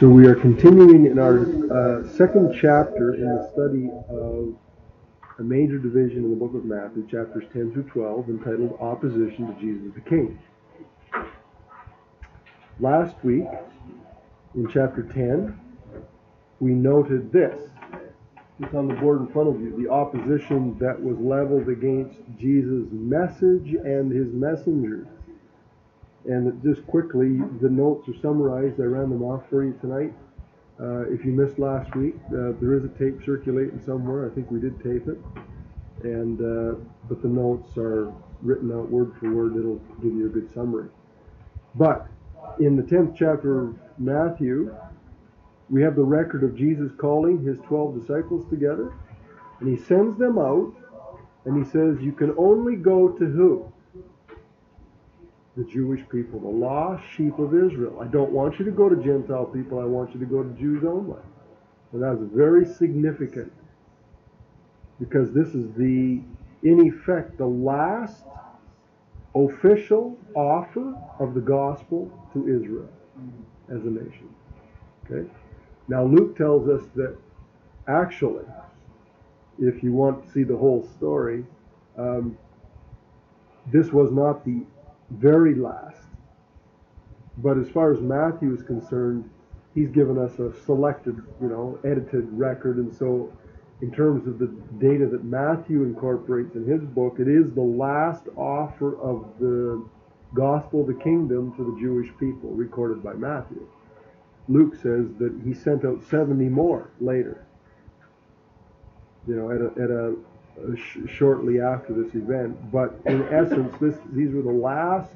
So we are continuing in our second chapter in the study of a major division in the book of Matthew, chapters 10 through 12, entitled Opposition to Jesus the King. Last week, in chapter 10, we noted this. It's on the board in front of you. The opposition that was leveled against Jesus' message and his messengers. And just quickly, the notes are summarized. I ran them off for you tonight. If you missed last week, there is a tape circulating somewhere. I think we did tape it. And but the notes are written out word for word. It'll give you a good summary. But in the 10th chapter of Matthew, we have the record of Jesus calling his 12 disciples together. And he sends them out. And he says, you can only go to who? The Jewish people, the lost sheep of Israel. I don't want you to go to Gentile people. I want you to go to Jews only. And that's very significant, because this is in effect, the last official offer of the gospel to Israel as a nation. Okay? Now Luke tells us that actually, if you want to see the whole story, this was not the very last. But as far as Matthew is concerned, he's given us a selected, edited record. And so in terms of the data that Matthew incorporates in his book, it is the last offer of the gospel of the kingdom to the Jewish people, recorded by Matthew. Luke says that he sent out 70 more later, shortly after this event. But in essence, these were the last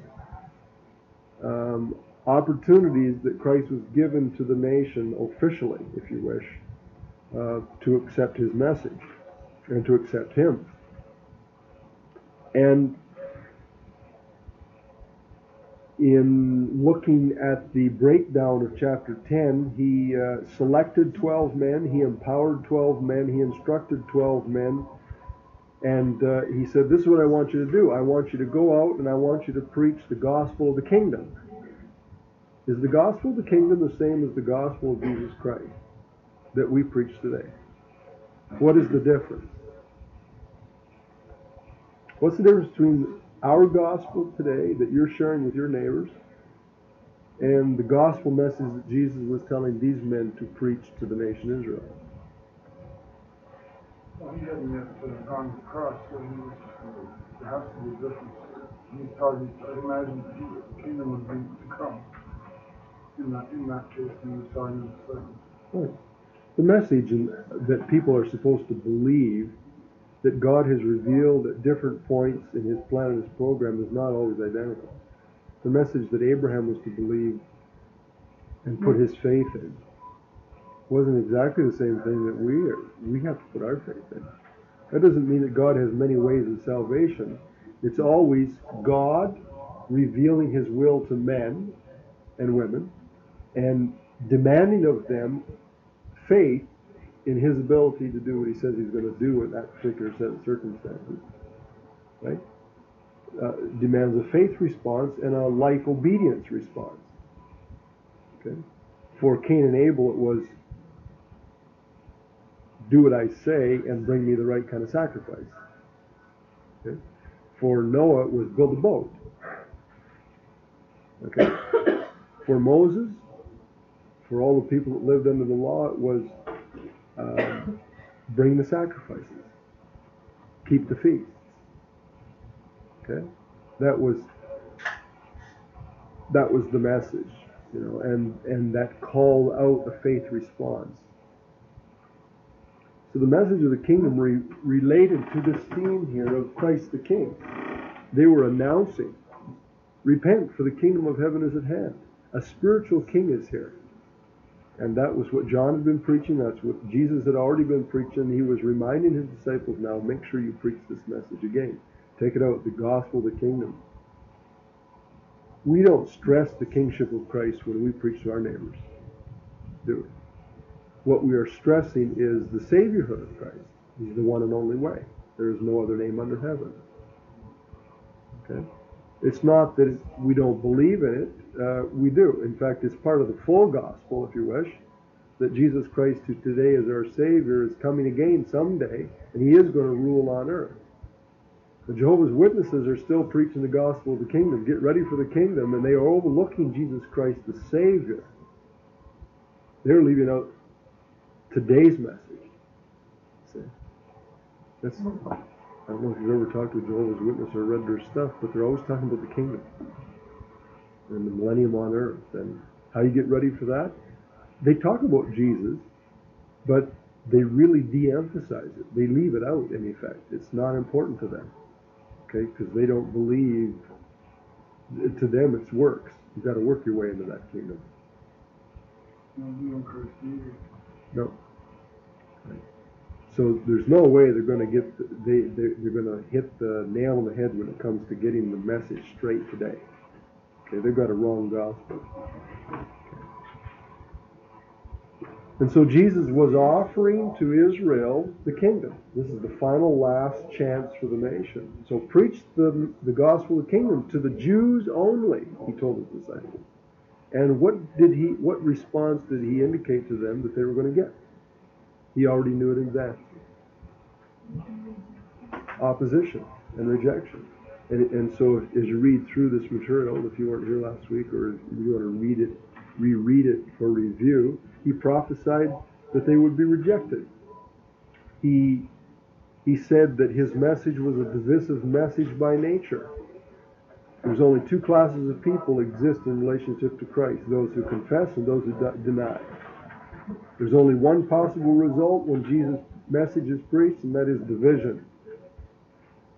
opportunities that Christ was given to the nation officially, if you wish, to accept his message and to accept him. And in looking at the breakdown of chapter 10, he selected 12 men, he empowered 12 men, he instructed 12 men, and he said, this is what I want you to do. I want you to go out and I want you to preach the gospel of the kingdom. Is the gospel of the kingdom the same as the gospel of Jesus Christ that we preach today? What is the difference? What's the difference between our gospel today that you're sharing with your neighbors and the gospel message that Jesus was telling these men to preach to the nation Israel? Well, he hadn't yet gone to the cross, so there has to be a difference. He's talking, I imagine the kingdom would be to come. In that case, he was talking to the disciples. Right. The message that people are supposed to believe that God has revealed at different points in his plan and his program is not always identical. The message that Abraham was to believe and put his faith in wasn't exactly the same thing that we have to put our faith in. That doesn't mean that God has many ways of salvation. It's always God revealing his will to men and women and demanding of them faith in his ability to do what he says he's going to do in that particular set of circumstances. Right? Demands a faith response and a life obedience response. Okay? For Cain and Abel, it was do what I say and bring me the right kind of sacrifice. Okay? For Noah, it was build a boat. Okay? For Moses, for all the people that lived under the law, it was bring the sacrifices, keep the feast. Okay? That was the message, and that called out a faith response. So the message of the kingdom related to this theme here of Christ the King. They were announcing, repent, for the kingdom of heaven is at hand. A spiritual king is here. And that was what John had been preaching. That's what Jesus had already been preaching. He was reminding his disciples, now make sure you preach this message again. Take it out, the gospel of the kingdom. We don't stress the kingship of Christ when we preach to our neighbors, do we? What we are stressing is the saviorhood of Christ. He's the one and only way. There is no other name under heaven. Okay? It's not that we don't believe in it. We do. In fact, it's part of the full gospel, if you wish, that Jesus Christ, who today is our Savior, is coming again someday, and He is going to rule on earth. The Jehovah's Witnesses are still preaching the gospel of the kingdom. Get ready for the kingdom, and they are overlooking Jesus Christ, the Savior. They're leaving out today's message. See? That's, I don't know if you've ever talked to a Jehovah's Witness or read their stuff, but they're always talking about the kingdom and the millennium on earth and how you get ready for that. They talk about Jesus, but they really de-emphasize it. They leave it out, in effect. It's not important to them, okay? Because they don't believe. To them, it's works. You've got to work your way into that kingdom. No. Right. So there's no way they're going to get. They're going to hit the nail on the head when it comes to getting the message straight today. Okay, they've got a wrong gospel. And so Jesus was offering to Israel the kingdom. This is the final last chance for the nation. So preach the gospel of the kingdom to the Jews only, he told his disciples. And what response did he indicate to them that they were going to get? He already knew it in advance. Opposition and rejection. And so as you read through this material, if you weren't here last week or if you want to reread it for review, he prophesied that they would be rejected. He said that his message was a divisive message by nature. There's only two classes of people exist in relationship to Christ, those who confess and those who deny. There's only one possible result when Jesus' message is preached, and that is division.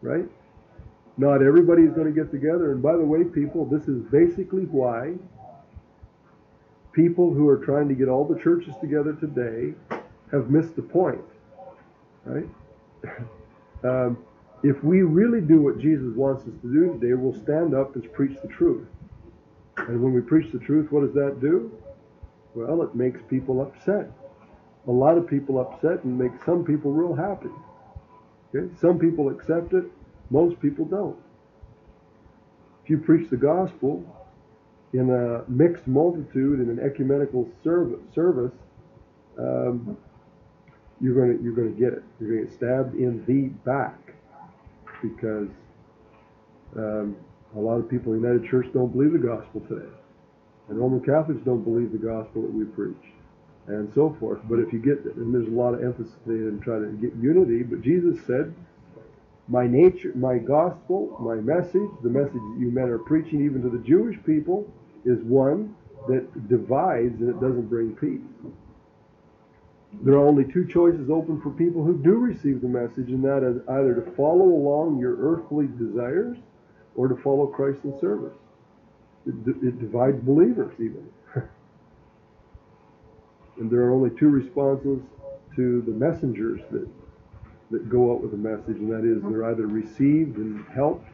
Right? Not everybody is going to get together. And by the way, people, this is basically why people who are trying to get all the churches together today have missed the point. Right? If we really do what Jesus wants us to do today, we'll stand up and preach the truth. And when we preach the truth, what does that do? Well, it makes people upset. A lot of people upset and makes some people real happy. Okay? Some people accept it, most people don't. If you preach the gospel in a mixed multitude, in an ecumenical service, you're going to get it. You're going to get stabbed in the back because a lot of people in the United Church don't believe the gospel today. And Roman Catholics don't believe the gospel that we preach, and so forth. But if you get, and there's a lot of emphasis in trying to get unity, but Jesus said, my nature, my gospel, my message, the message that you men are preaching even to the Jewish people, is one that divides and it doesn't bring peace. There are only two choices open for people who do receive the message, and that is either to follow along your earthly desires or to follow Christ in service. It divides believers even. And there are only two responses to the messengers that go out with the message, and that is they're either received and helped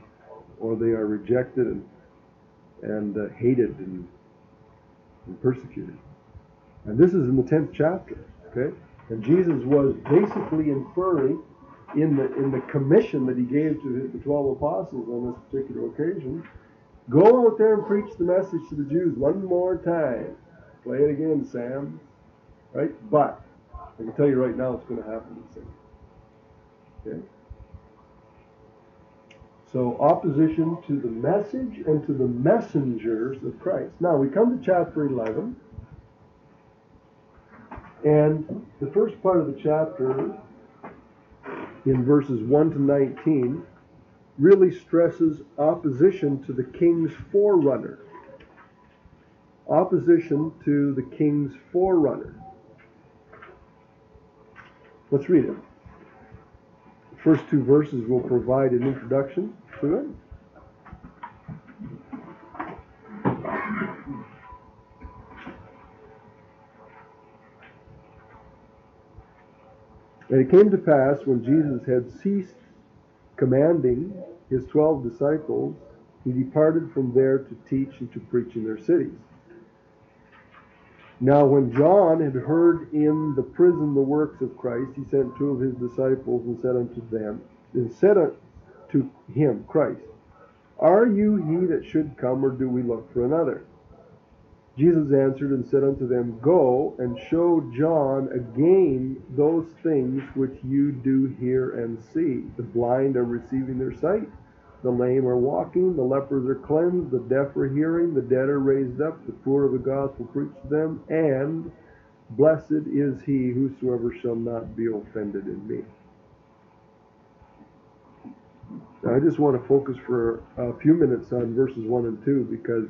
or they are rejected and hated and persecuted. And this is in the 10th chapter. Okay? And Jesus was basically inferring in the commission that he gave to the 12 apostles on this particular occasion, go out there and preach the message to the Jews one more time. Play it again, Sam. Right? But I can tell you right now it's going to happen. Okay? So opposition to the message and to the messengers of Christ. Now we come to chapter 11. And the first part of the chapter, in verses 1 to 19, really stresses opposition to the king's forerunner. Opposition to the king's forerunner. Let's read it. The first two verses will provide an introduction to it. And it came to pass, when Jesus had ceased commanding his 12 disciples, he departed from there to teach and to preach in their cities. Now when John had heard in the prison the works of Christ, he sent two of his disciples and said unto him, Christ, Are you he that should come, or do we look for another? Jesus answered and said unto them, Go and show John again those things which you do hear and see. The blind are receiving their sight, the lame are walking, the lepers are cleansed, the deaf are hearing, the dead are raised up, the poor of the gospel preached to them, and blessed is he whosoever shall not be offended in me. Now, I just want to focus for a few minutes on verses 1 and 2 because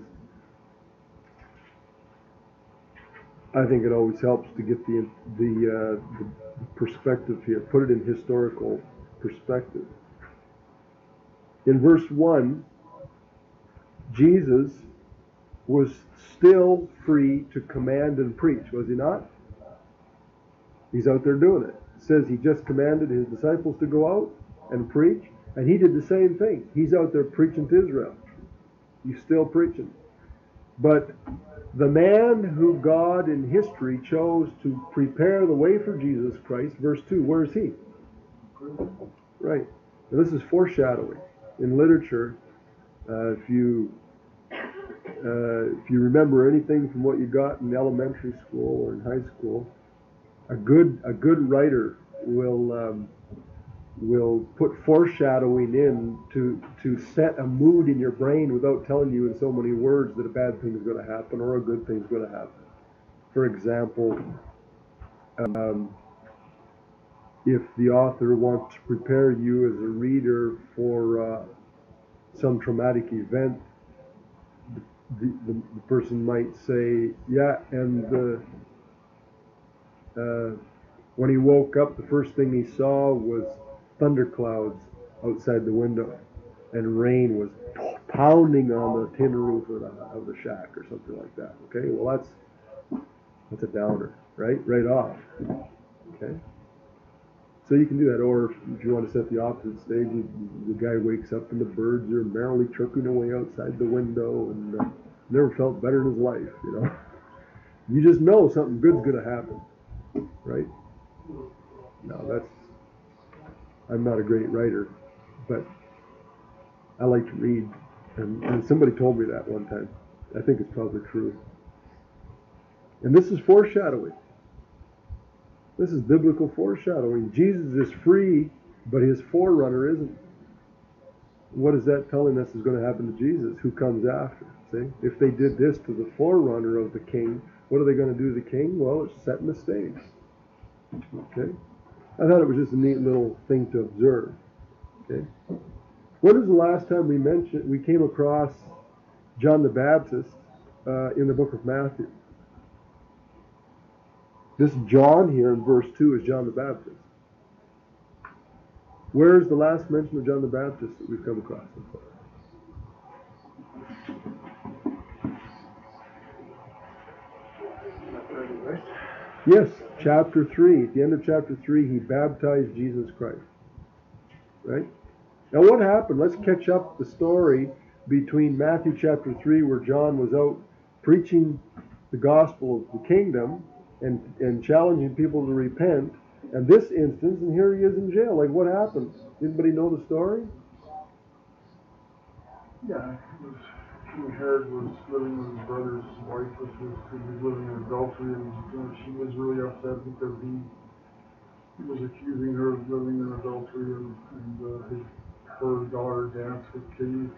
I think it always helps to get the perspective here, put it in historical perspective. In verse 1, Jesus was still free to command and preach, was he not? He's out there doing it. It says he just commanded his disciples to go out and preach, and he did the same thing. He's out there preaching to Israel. He's still preaching. But the man who God in history chose to prepare the way for Jesus Christ, verse 2, where is he? Right. Now, this is foreshadowing. In literature, if you remember anything from what you got in elementary school or in high school, a good writer will put foreshadowing in to set a mood in your brain without telling you in so many words that a bad thing is going to happen or a good thing is going to happen. For example, if the author wants to prepare you as a reader for some traumatic event, the person might say, yeah, and when he woke up, the first thing he saw was thunderclouds outside the window, and rain was pounding on the tin roof of the shack or something like that. Okay, well that's a downer, right off. Okay, so you can do that, or if you want to set the opposite stage, the guy wakes up and the birds are merrily chirping away outside the window, and never felt better in his life. You just know something good's going to happen, right? No, I'm not a great writer, but I like to read, and somebody told me that one time. I think it's probably true. And this is foreshadowing. This is biblical foreshadowing. Jesus is free, but his forerunner isn't. What is that telling us is going to happen to Jesus, who comes after? See, if they did this to the forerunner of the king, what are they going to do to the king? Well, it's setting the stage. Okay, I thought it was just a neat little thing to observe. Okay, when was the last time we came across John the Baptist in the book of Matthew? This John here in verse 2 is John the Baptist. Where is the last mention of John the Baptist that we've come across? Yes, chapter 3. At the end of chapter 3, he baptized Jesus Christ. Right? Now what happened? Let's catch up the story between Matthew chapter 3, where John was out preaching the gospel of the kingdom and challenging people to repent, and this instance, and here he is in jail. Like, what happened? Anybody know the story? Yeah, King Herod was living with his brother's wife, which was living in adultery, and she was really upset because he was accusing her of living in adultery, and her daughter danced with kings.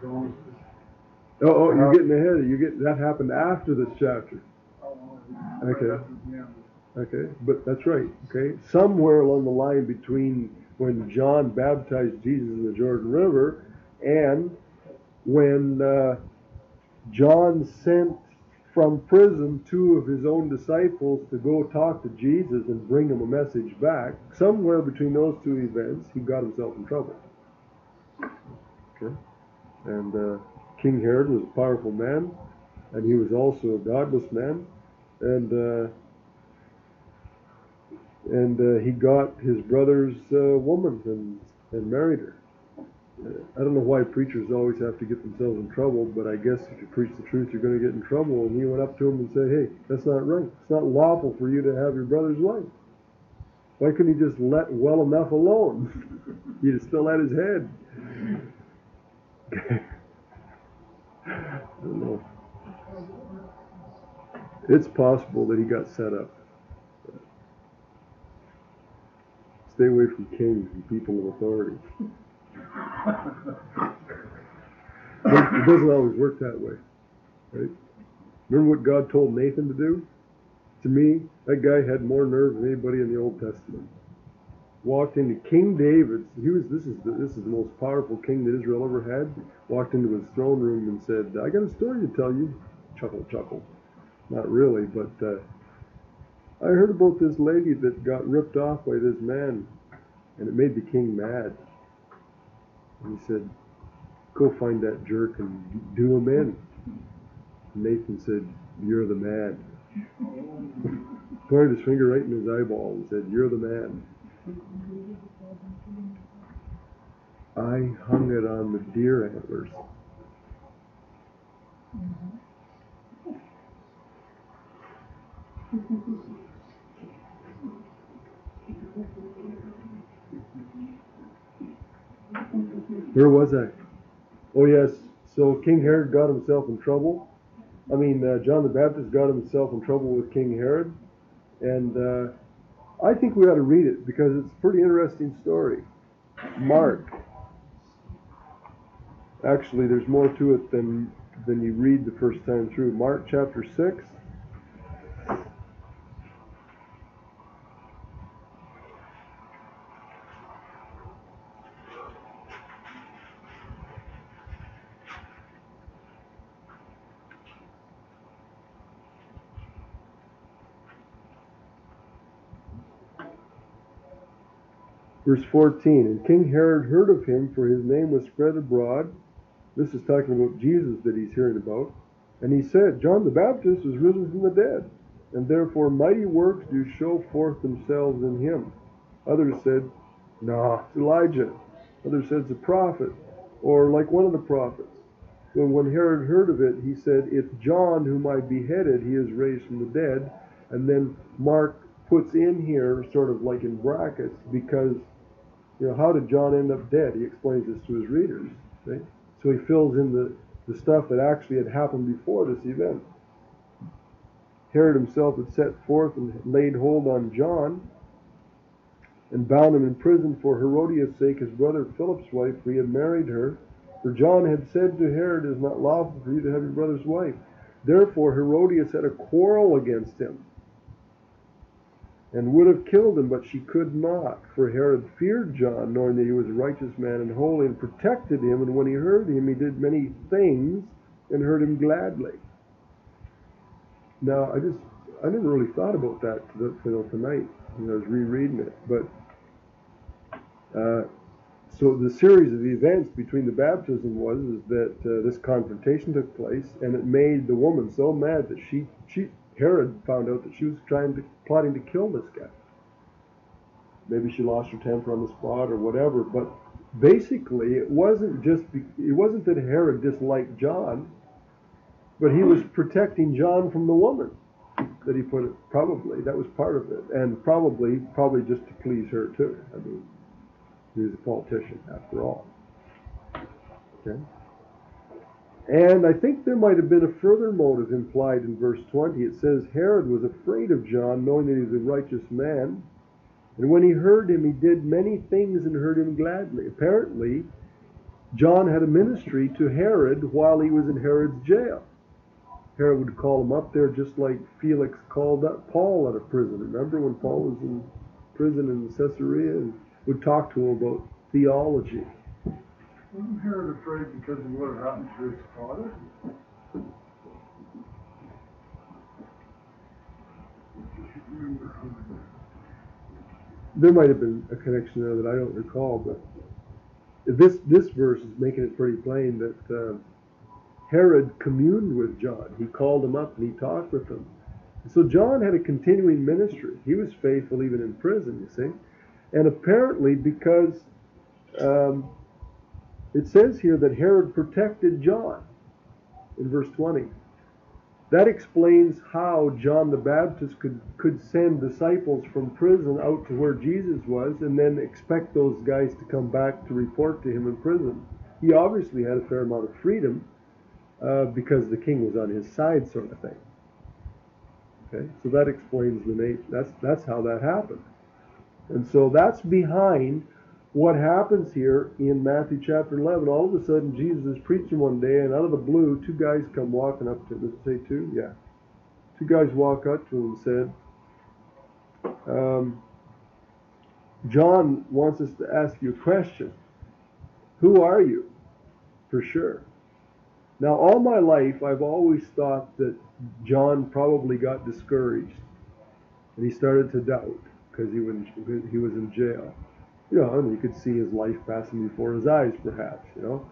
You're getting ahead. That happened after this chapter. Okay. Okay, but that's right. Okay, somewhere along the line between when John baptized Jesus in the Jordan River and when John sent from prison 2 of his own disciples to go talk to Jesus and bring him a message back, somewhere between those 2 events, he got himself in trouble. Okay, and King Herod was a powerful man, and he was also a godless man, and he got his brother's woman and married her. I don't know why preachers always have to get themselves in trouble, but I guess if you preach the truth, you're going to get in trouble. And he went up to him and said, hey, that's not right. It's not lawful for you to have your brother's wife. Why couldn't he just let well enough alone? He'd have still had his head. I don't know. It's possible that he got set up. Stay away from kings and people of authority. It doesn't always work that way, right? Remember what God told Nathan to do? To me, that guy had more nerve than anybody in the Old Testament. Walked into King David's. This is the most powerful king that Israel ever had. Walked into his throne room and said, "I got a story to tell you." Chuckle. Not really, but I heard about this lady that got ripped off by this man, and it made the king mad. And he said, "Go find that jerk and do him in." And Nathan said, "You're the man." Pointed his finger right in his eyeball and said, "You're the man." I hung it on the deer antlers. Where was I? Oh yes, so King Herod got himself in trouble. John the Baptist got himself in trouble with King Herod. And I think we ought to read it because it's a pretty interesting story. Mark. Actually, there's more to it than you read the first time through. Mark chapter 6. Verse 14, and King Herod heard of him, for his name was spread abroad. This is talking about Jesus that he's hearing about. And he said, John the Baptist is risen from the dead, and therefore mighty works do show forth themselves in him. Others said, no, it's Elijah. Others said it's a prophet, or like one of the prophets. When Herod heard of it, he said, it's John whom I beheaded, he is raised from the dead. And then Mark puts in here, sort of like in brackets, because how did John end up dead? He explains this to his readers. Right? So he fills in the stuff that actually had happened before this event. Herod himself had set forth and laid hold on John and bound him in prison for Herodias' sake, his brother Philip's wife, for he had married her. For John had said to Herod, it is not lawful for you to have your brother's wife. Therefore Herodias had a quarrel against him, and would have killed him, but she could not. For Herod feared John, knowing that he was a righteous man and holy, and protected him. And when he heard him, he did many things, and heard him gladly. Now, I never really thought about that till tonight when I was rereading it. But so the series of events between the baptism was that this confrontation took place, and it made the woman so mad that Herod found out that she was plotting to kill this guy. Maybe she lost her temper on the spot or whatever, but basically it wasn't that Herod disliked John, but he was protecting John from the woman, that he put it. Probably that was part of it, and probably just to please her too. He was a politician after all. Okay. And I think there might have been a further motive implied in verse 20. It says, Herod was afraid of John, knowing that he was a righteous man. And when he heard him, he did many things and heard him gladly. Apparently, John had a ministry to Herod while he was in Herod's jail. Herod would call him up there just like Felix called up Paul out of prison. Remember when Paul was in prison in Caesarea and would talk to him about theology? Wasn't Herod afraid because of what had happened to his father? There might have been a connection there that I don't recall, but this verse is making it pretty plain that Herod communed with John. He called him up and he talked with him. So John had a continuing ministry. He was faithful even in prison, you see. And apparently because it says here that Herod protected John in verse 20. That explains how John the Baptist could send disciples from prison out to where Jesus was and then expect those guys to come back to report to him in prison. He obviously had a fair amount of freedom, because the king was on his side, sort of thing. Okay, so that explains that's how that happened. And so that's behind what happens here in Matthew chapter 11. All of a sudden, Jesus is preaching one day, and out of the blue, two guys come walking up to him. Does it say two? Yeah. Two guys walk up to him and said, John wants us to ask you a question. Who are you? For sure. Now, all my life, I've always thought that John probably got discouraged, and he started to doubt because he was in jail. You know, and you could see his life passing before his eyes, perhaps, you know.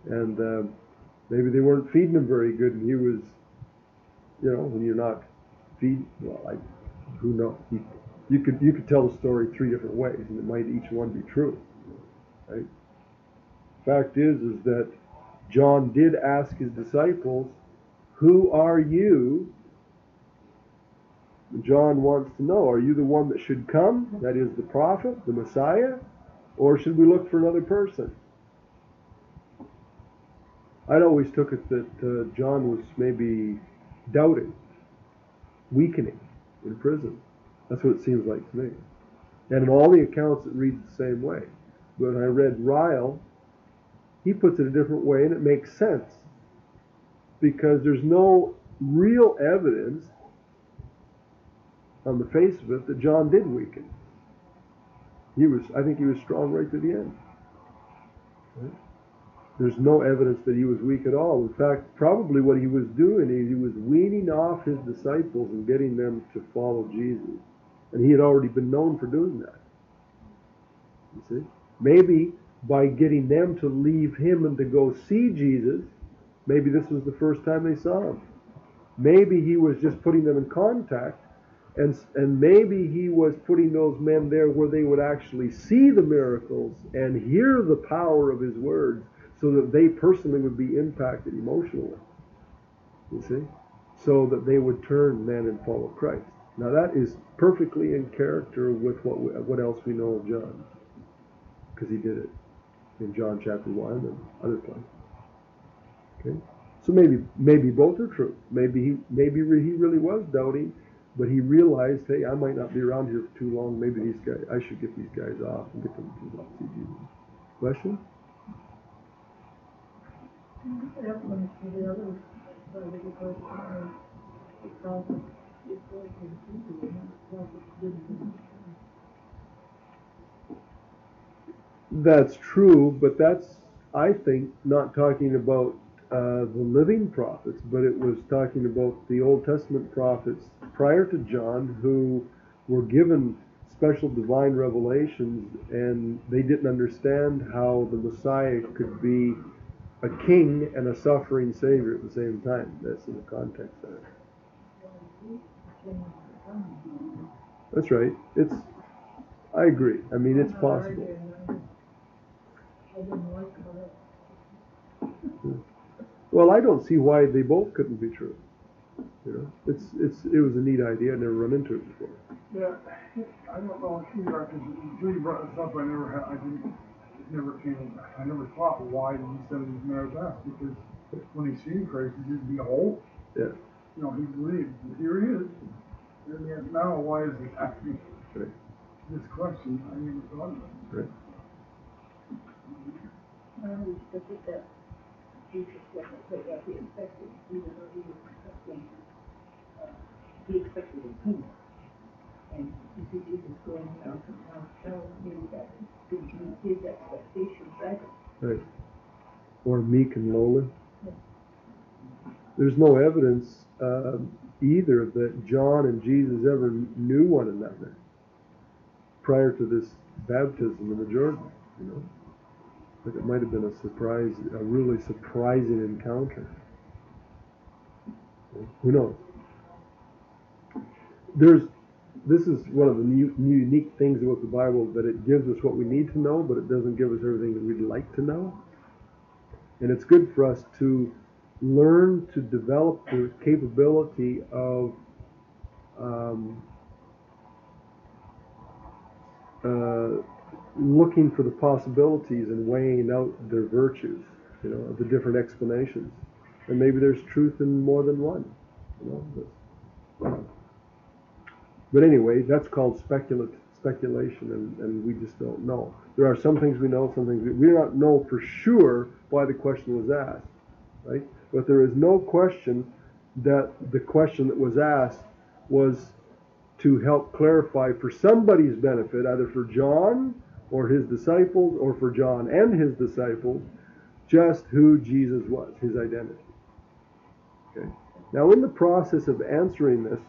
And maybe they weren't feeding him very good, and he was, you know, when you're not feeding, well, who knows? You could tell the story three different ways, and it might each one be true, right? Fact is that John did ask his disciples, "Who are you?" John wants to know, are you the one that should come? That is the prophet, the Messiah? Or should we look for another person? I'd always took it that John was maybe doubting, weakening in prison. That's what it seems like to me. And in all the accounts, it reads the same way. But when I read Ryle, he puts it a different way, and it makes sense. Because there's no real evidence on the face of it that John did weaken. I think he was strong right to the end. Right? There's no evidence that he was weak at all. In fact, probably what he was doing is he was weaning off his disciples and getting them to follow Jesus. And he had already been known for doing that. You see? Maybe by getting them to leave him and to go see Jesus, maybe this was the first time they saw him. Maybe he was just putting them in contact, and maybe he was putting those men there where they would actually see the miracles and hear the power of his words so that they personally would be impacted emotionally. You see? So that they would turn then and follow Christ. Now that is perfectly in character with what else we know of John. Because he did it in John chapter 1 and other places. Okay? So maybe both are true. Maybe he really was doubting, but he realized, hey, I might not be around here for too long. Maybe I should get these guys off and get them to see Jesus. Question? That's true, but that's, I think, not talking about the living prophets, but it was talking about the Old Testament prophets prior to John who were given special divine revelations, and they didn't understand how the Messiah could be a king and a suffering Savior at the same time. That's in the context of it. That's right. I agree. I mean, it's possible. Well, I don't see why they both couldn't be true. You know, it was a neat idea. I never run into it before. Yeah, I don't know either, because until you brought this up, I never thought, why did he send these men out? Because when he seen Christ, he didn't behold. Yeah. You know, he believed. Here he is. And yet now, why is he asking this question? I never thought of it. Right. Jesus wasn't what he expected, even though he was expecting, he expected a king. And you see Jesus going around from town to town, maybe that didn't meet his expectations either. Right. Or meek and lowly. Yeah. There's no evidence either that John and Jesus ever knew one another prior to this baptism in the Jordan, you know. But it might have been a really surprising encounter. Who knows? This is one of the unique things about the Bible, that it gives us what we need to know, but it doesn't give us everything that we'd like to know. And it's good for us to learn to develop the capability of looking for the possibilities and weighing out their virtues, you know, the different explanations. And maybe there's truth in more than one. But anyway, that's called speculation, and we just don't know. There are some things we know, some things we do not know for sure why the question was asked, right? But there is no question that the question that was asked was to help clarify for somebody's benefit, either for John or his disciples, or for John and his disciples, just who Jesus was, his identity. Okay. Now, in the process of answering this,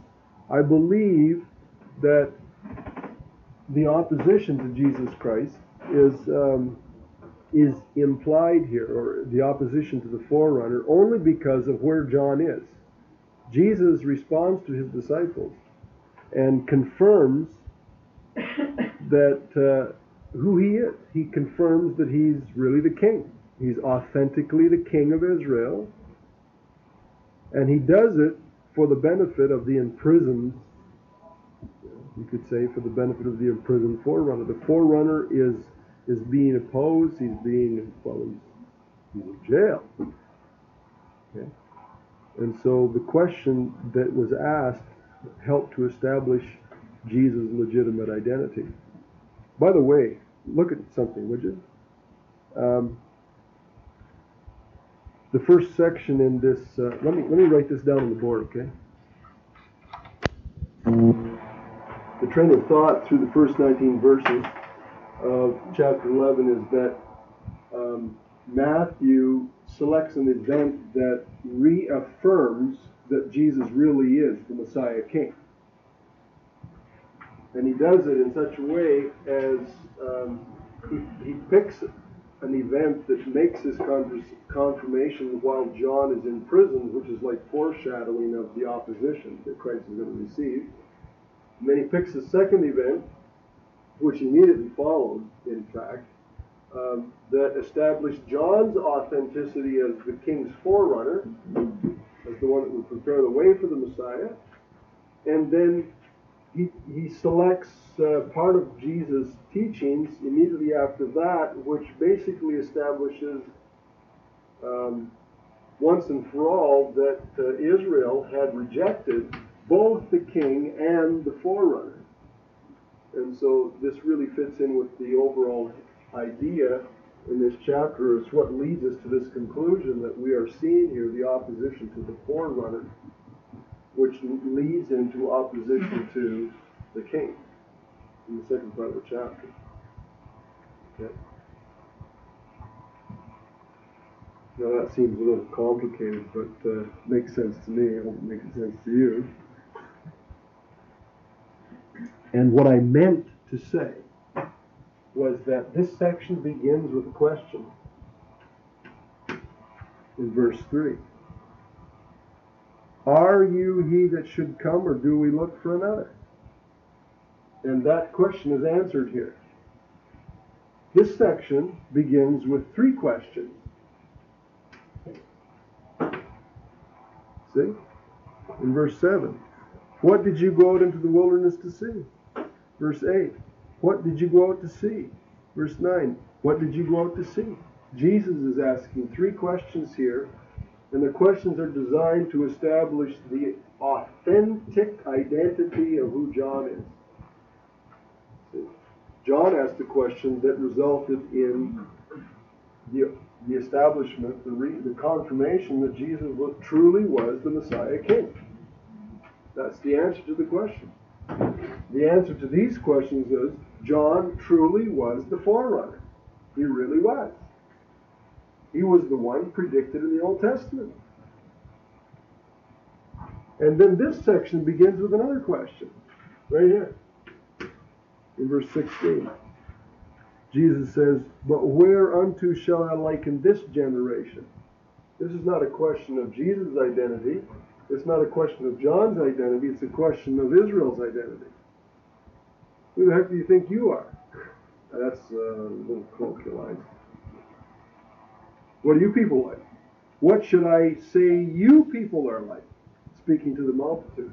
I believe that the opposition to Jesus Christ is implied here, or the opposition to the forerunner, only because of where John is. Jesus responds to his disciples and confirms that who he is. He confirms that he's really the king. He's authentically the king of Israel. And he does it for the benefit of the imprisoned, you could say, for the benefit of the imprisoned forerunner. The forerunner is being opposed. He's being, he's in jail. Okay? And so the question that was asked helped to establish Jesus' legitimate identity. By the way, look at something, would you? The first section in this, let me write this down on the board, okay? The trend of thought through the first 19 verses of chapter 11 is that Matthew selects an event that reaffirms that Jesus really is the Messiah King. And he does it in such a way as he picks an event that makes his confirmation while John is in prison, which is like foreshadowing of the opposition that Christ is going to receive. And then he picks a second event, which immediately followed, in fact, that established John's authenticity as the king's forerunner, as the one that would prepare the way for the Messiah. And then he selects part of Jesus' teachings immediately after that, which basically establishes once and for all that Israel had rejected both the king and the forerunner. And so this really fits in with the overall idea in this chapter. It's what leads us to this conclusion that we are seeing here, the opposition to the forerunner, which leads into opposition to the king in the second part of the chapter. Okay. Now that seems a little complicated, but makes sense to me. I hope it makes sense to you. And what I meant to say was that this section begins with a question in verse 3. Are you he that should come, or do we look for another? And that question is answered here. This section begins with three questions. See? In verse 7, what did you go out into the wilderness to see? Verse 8, what did you go out to see? Verse 9, what did you go out to see? Jesus is asking three questions here, and the questions are designed to establish the authentic identity of who John is. See? John asked a question that resulted in the establishment, the confirmation that Jesus truly was the Messiah King. That's the answer to the question. The answer to these questions is John truly was the forerunner. He really was. He was the one predicted in the Old Testament. And then this section begins with another question, right here, in verse 16. Jesus says, but whereunto shall I liken this generation? This is not a question of Jesus' identity. It's not a question of John's identity. It's a question of Israel's identity. Who the heck do you think you are? That's a little colloquialized. What are you people like? What should I say you people are like? Speaking to the multitude.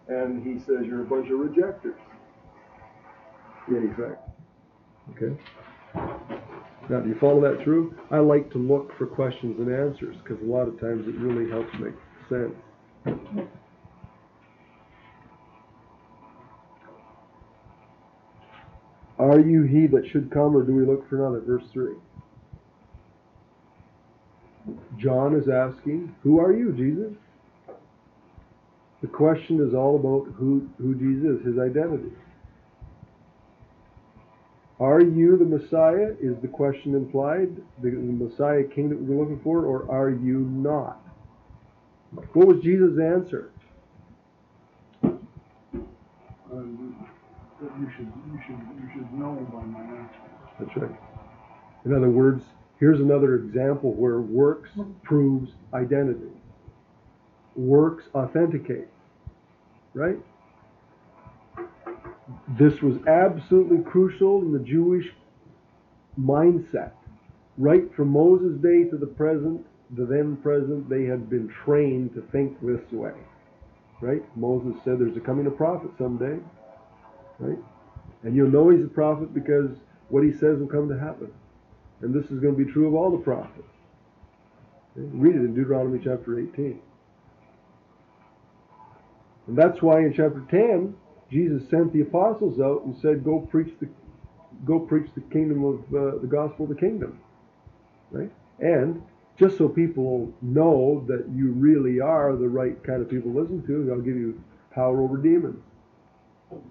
And he says, you're a bunch of rejectors. In effect. Okay? Now, do you follow that through? I like to look for questions and answers because a lot of times it really helps make sense. Are you he that should come, or do we look for another? Verse 3. John is asking, who are you, Jesus? The question is all about who Jesus is, his identity. Are you the Messiah? Is the question implied? The Messiah king that we're looking for, or are you not? What was Jesus' answer? You should know by my answer. That's right. In other words, here's another example where works proves identity. Works authenticate. Right? This was absolutely crucial in the Jewish mindset. Right from Moses' day to the present, the then present, they had been trained to think this way. Right? Moses said there's a coming a prophet someday. Right? And you'll know he's a prophet because what he says will come to happen. And this is going to be true of all the prophets. Okay? Read it in Deuteronomy chapter 18. And that's why in chapter 10, Jesus sent the apostles out and said, go preach the kingdom of the gospel of the kingdom. Right? And just so people know that you really are the right kind of people to listen to, I'll give you power over demons.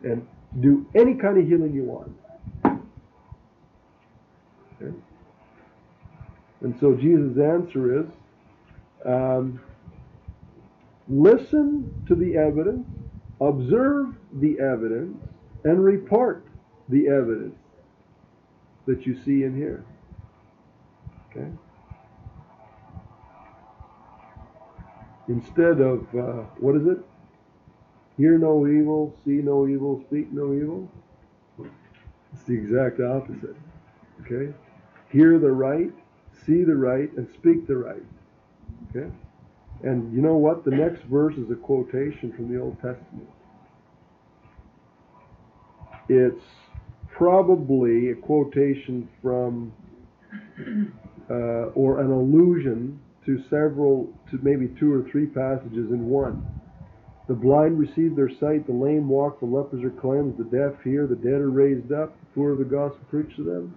And do any kind of healing you want. Okay? And so Jesus' answer is, listen to the evidence, observe the evidence, and report the evidence that you see and hear. Okay? Instead of, what is it? Hear no evil, see no evil, speak no evil. It's the exact opposite. Okay? Hear the right, see the right, and speak the right. Okay? And you know what? The next verse is a quotation from the Old Testament. It's probably a quotation from, or an allusion to maybe 2 or 3 passages in one. The blind receive their sight, the lame walk, the lepers are cleansed, the deaf hear, the dead are raised up, the poor of the gospel preached to them.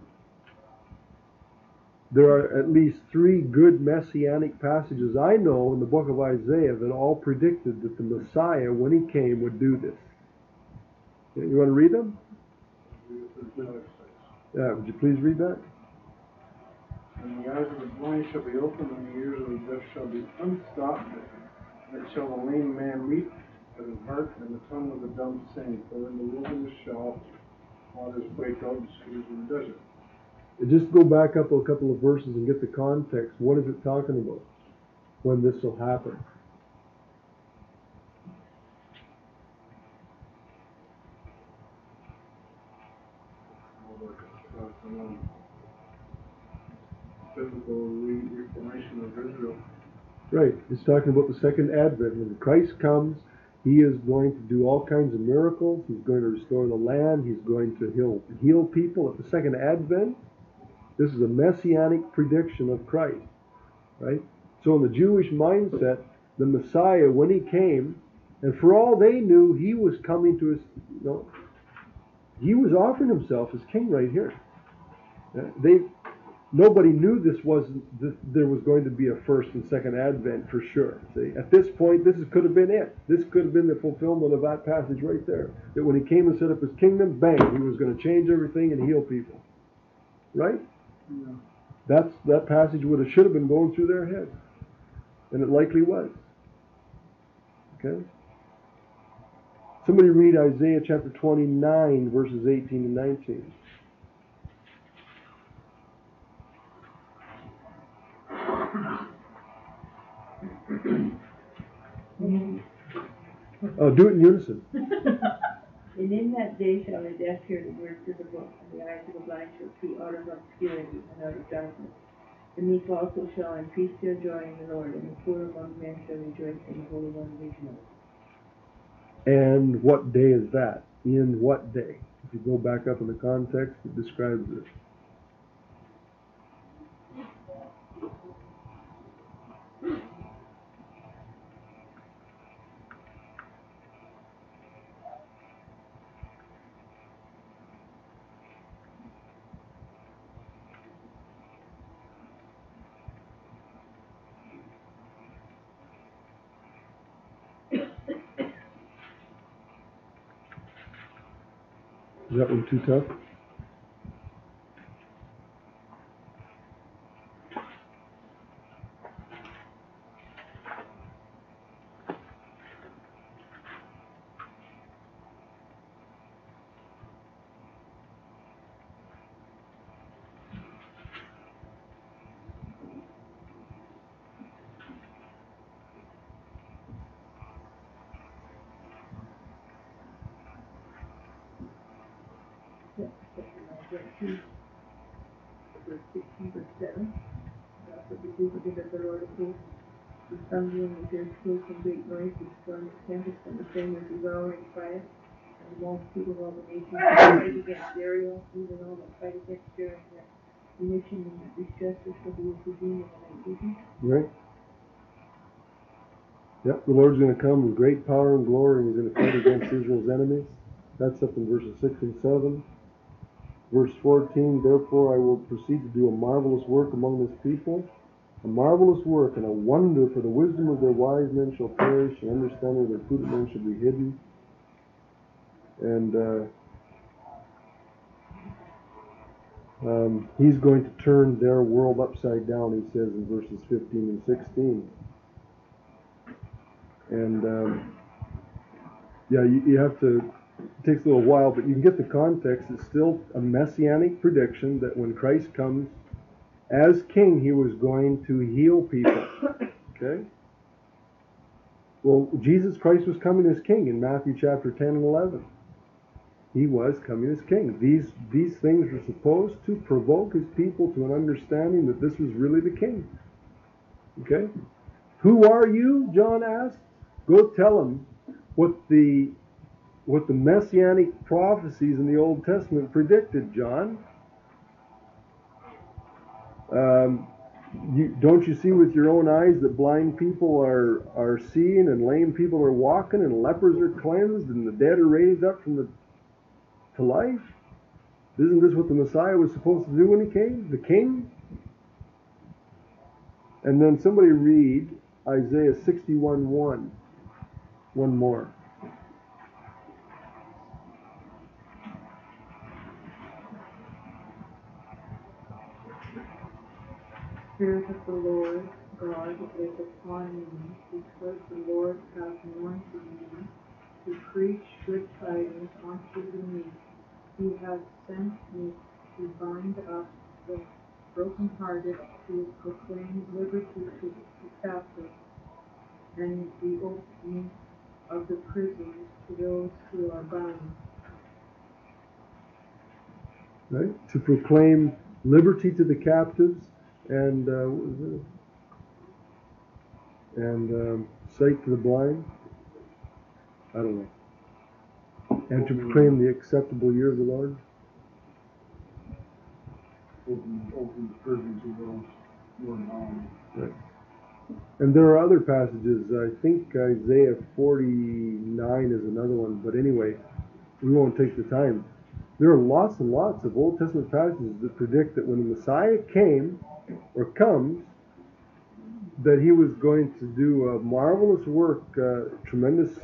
There are at least 3 good messianic passages I know in the book of Isaiah that all predicted that the Messiah, when he came, would do this. You want to read them? Yeah, would you please read that? And the eyes of the blind shall be opened, and the ears of the deaf shall be unstopped. And shall the lame man leap at his heart, and the tongue of the dumb sing. For in the wilderness shall waters break out and streams in the desert. Just go back up a couple of verses and get the context. What is it talking about when this will happen? Physical reformation of Israel. Right. It's talking about the second advent. When Christ comes, he is going to do all kinds of miracles. He's going to restore the land. He's going to heal people at the second advent. This is a messianic prediction of Christ. Right? So in the Jewish mindset, the Messiah, when he came, and for all they knew, he was coming to his, he was offering himself as king right here. Nobody knew there was going to be a first and second advent for sure. See, at this point, could have been it. This could have been the fulfillment of that passage right there. That when he came and set up his kingdom, bang, he was going to change everything and heal people. Right? Yeah. That passage should have been going through their head. And it likely was. Okay? Somebody read Isaiah chapter 29, verses 18 and 19. Oh, do it in unison. And in that day shall the deaf hear the words of the book, and the eyes of the blind shall see out of obscurity and out of darkness. The meek also shall increase their joy in the Lord, and the poor among men shall rejoice in the Holy One of Israel. And what day is that? In what day? If you go back up in the context, it describes it. Is that one too tough? Verse 16, verse 7. That's what the people did at the Lord of hosts. The thunder and the earthquake and great noise, the storm, the tempest, and the flame of devouring fire. And the multitude of all the nations that fight against Ariel, even all that fight against during their mission and that distress which will be redeemed in the night vision. Right. Yep, the Lord's going to come with great power and glory, and He's going to fight against Israel's enemies. That's up in verses 6 and 7. Verse 14, therefore I will proceed to do a marvelous work among this people, a marvelous work and a wonder, for the wisdom of their wise men shall perish, and understanding of their prudent men shall be hidden. And He's going to turn their world upside down, he says in verses 15 and 16. And yeah, you have to, it takes a little while, but you can get the context. It's still a messianic prediction that when Christ comes as king, He was going to heal people. Okay? Well, Jesus Christ was coming as king in Matthew chapter 10 and 11. He was coming as king. These things were supposed to provoke His people to an understanding that this was really the king. Okay? Who are you? John asked. Go tell him what the messianic prophecies in the Old Testament predicted, John. Don't you see with your own eyes that blind people are seeing, and lame people are walking, and lepers are cleansed, and the dead are raised up to life? Isn't this what the Messiah was supposed to do when He came? The king? And then somebody read Isaiah 61:1. One more. Spirit of the Lord God is upon me, because the Lord hath anointed me to preach good tidings unto the meek. He hath sent me to bind up the brokenhearted, to proclaim liberty to the captives, and the opening of the prisons to those who are bound. Right? To proclaim liberty to the captives, and sight to the blind. I don't know. And to proclaim the acceptable year of the Lord. Open the prisons of those who are bound. Right. And there are other passages. I think Isaiah 49 is another one. But anyway, we won't take the time. There are lots and lots of Old Testament passages that predict that when the Messiah came or comes, that He was going to do a marvelous work, tremendous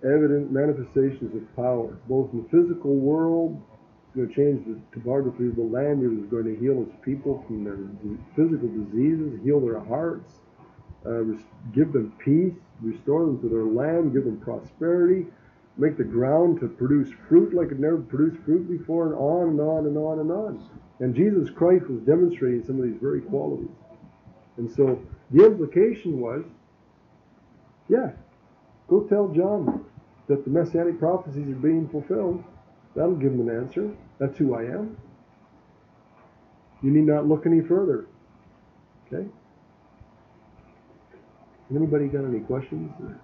evident manifestations of power, both in the physical world. He's going to change the topography of the land. He was going to heal His people from their physical diseases, heal their hearts, give them peace, restore them to their land, give them prosperity, make the ground to produce fruit like it never produced fruit before, and on and on and on and on. And Jesus Christ was demonstrating some of these very qualities. And so the implication was, yeah, go tell John that the messianic prophecies are being fulfilled. That'll give him an answer. That's who I am. You need not look any further. Okay? Anybody got any questions or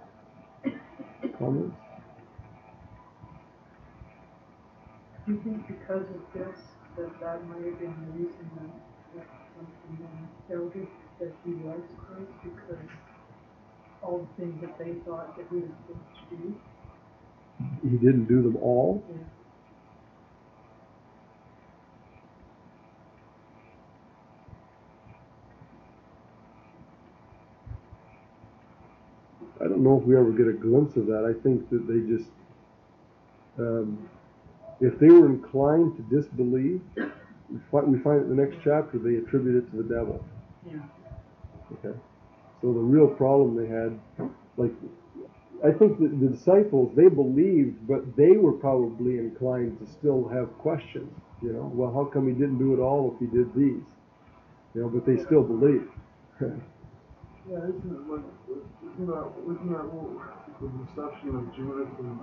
comments? Do you think because of this that might have been the reason that some elders that He was Christ, because all the things that they thought that He was supposed to do? He didn't do them all. Yeah. I don't know if we ever get a glimpse of that. I think that they just If they were inclined to disbelieve, we find in the next chapter they attribute it to the devil. Yeah. Okay? So the real problem they had, like, I think that the disciples, they believed, but they were probably inclined to still have questions. You know, well, how come he didn't do it all if he did these? You know, but they still believed. Yeah, isn't that what the deception of Judas and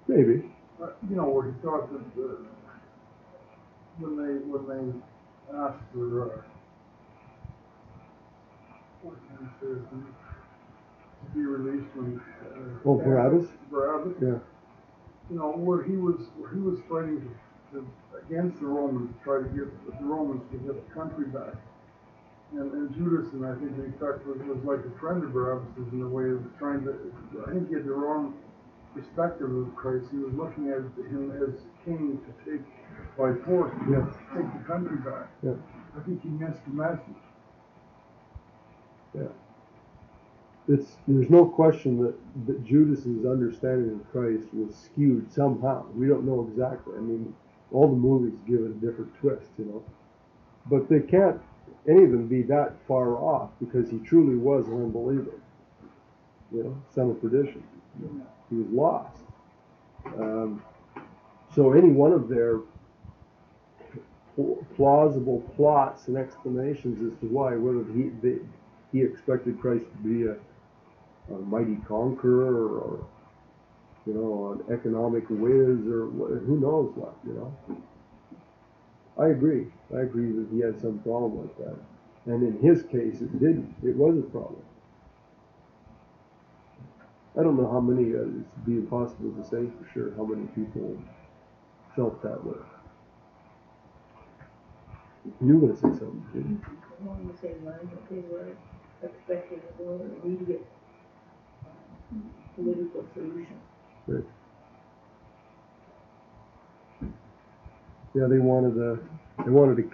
Maybe. you know, where he thought that when they asked for what can I say his name, to be released when Barabbas? Barabbas, Yeah. you know, where he was fighting against the Romans to try to get the Romans to get the country back. And Judas, and I think in fact was like a friend of Barabbas in a way of trying to, I think he had the wrong perspective of Christ. He was looking at him as king to take by force, to take the country back. Yeah. I think he missed the message. Yeah. There's no question that Judas's understanding of Christ was skewed somehow. We don't know exactly. I mean, all the movies give it a different twist, you know. But they can't any of them be that far off, because he truly was an unbeliever. You know, son of perdition. He was lost. So any one of their plausible plots and explanations as to why, whether he expected Christ to be a mighty conqueror, or you know, an economic whiz, or who knows what, you know. I agree that he had some problem like that, and in his case it was a problem. I don't know how many, it'd be impossible to say for sure how many people felt that way. You were going to say something, didn't you? Along the same lines, that they were expecting a more immediate political solution. Right. Yeah, they wanted a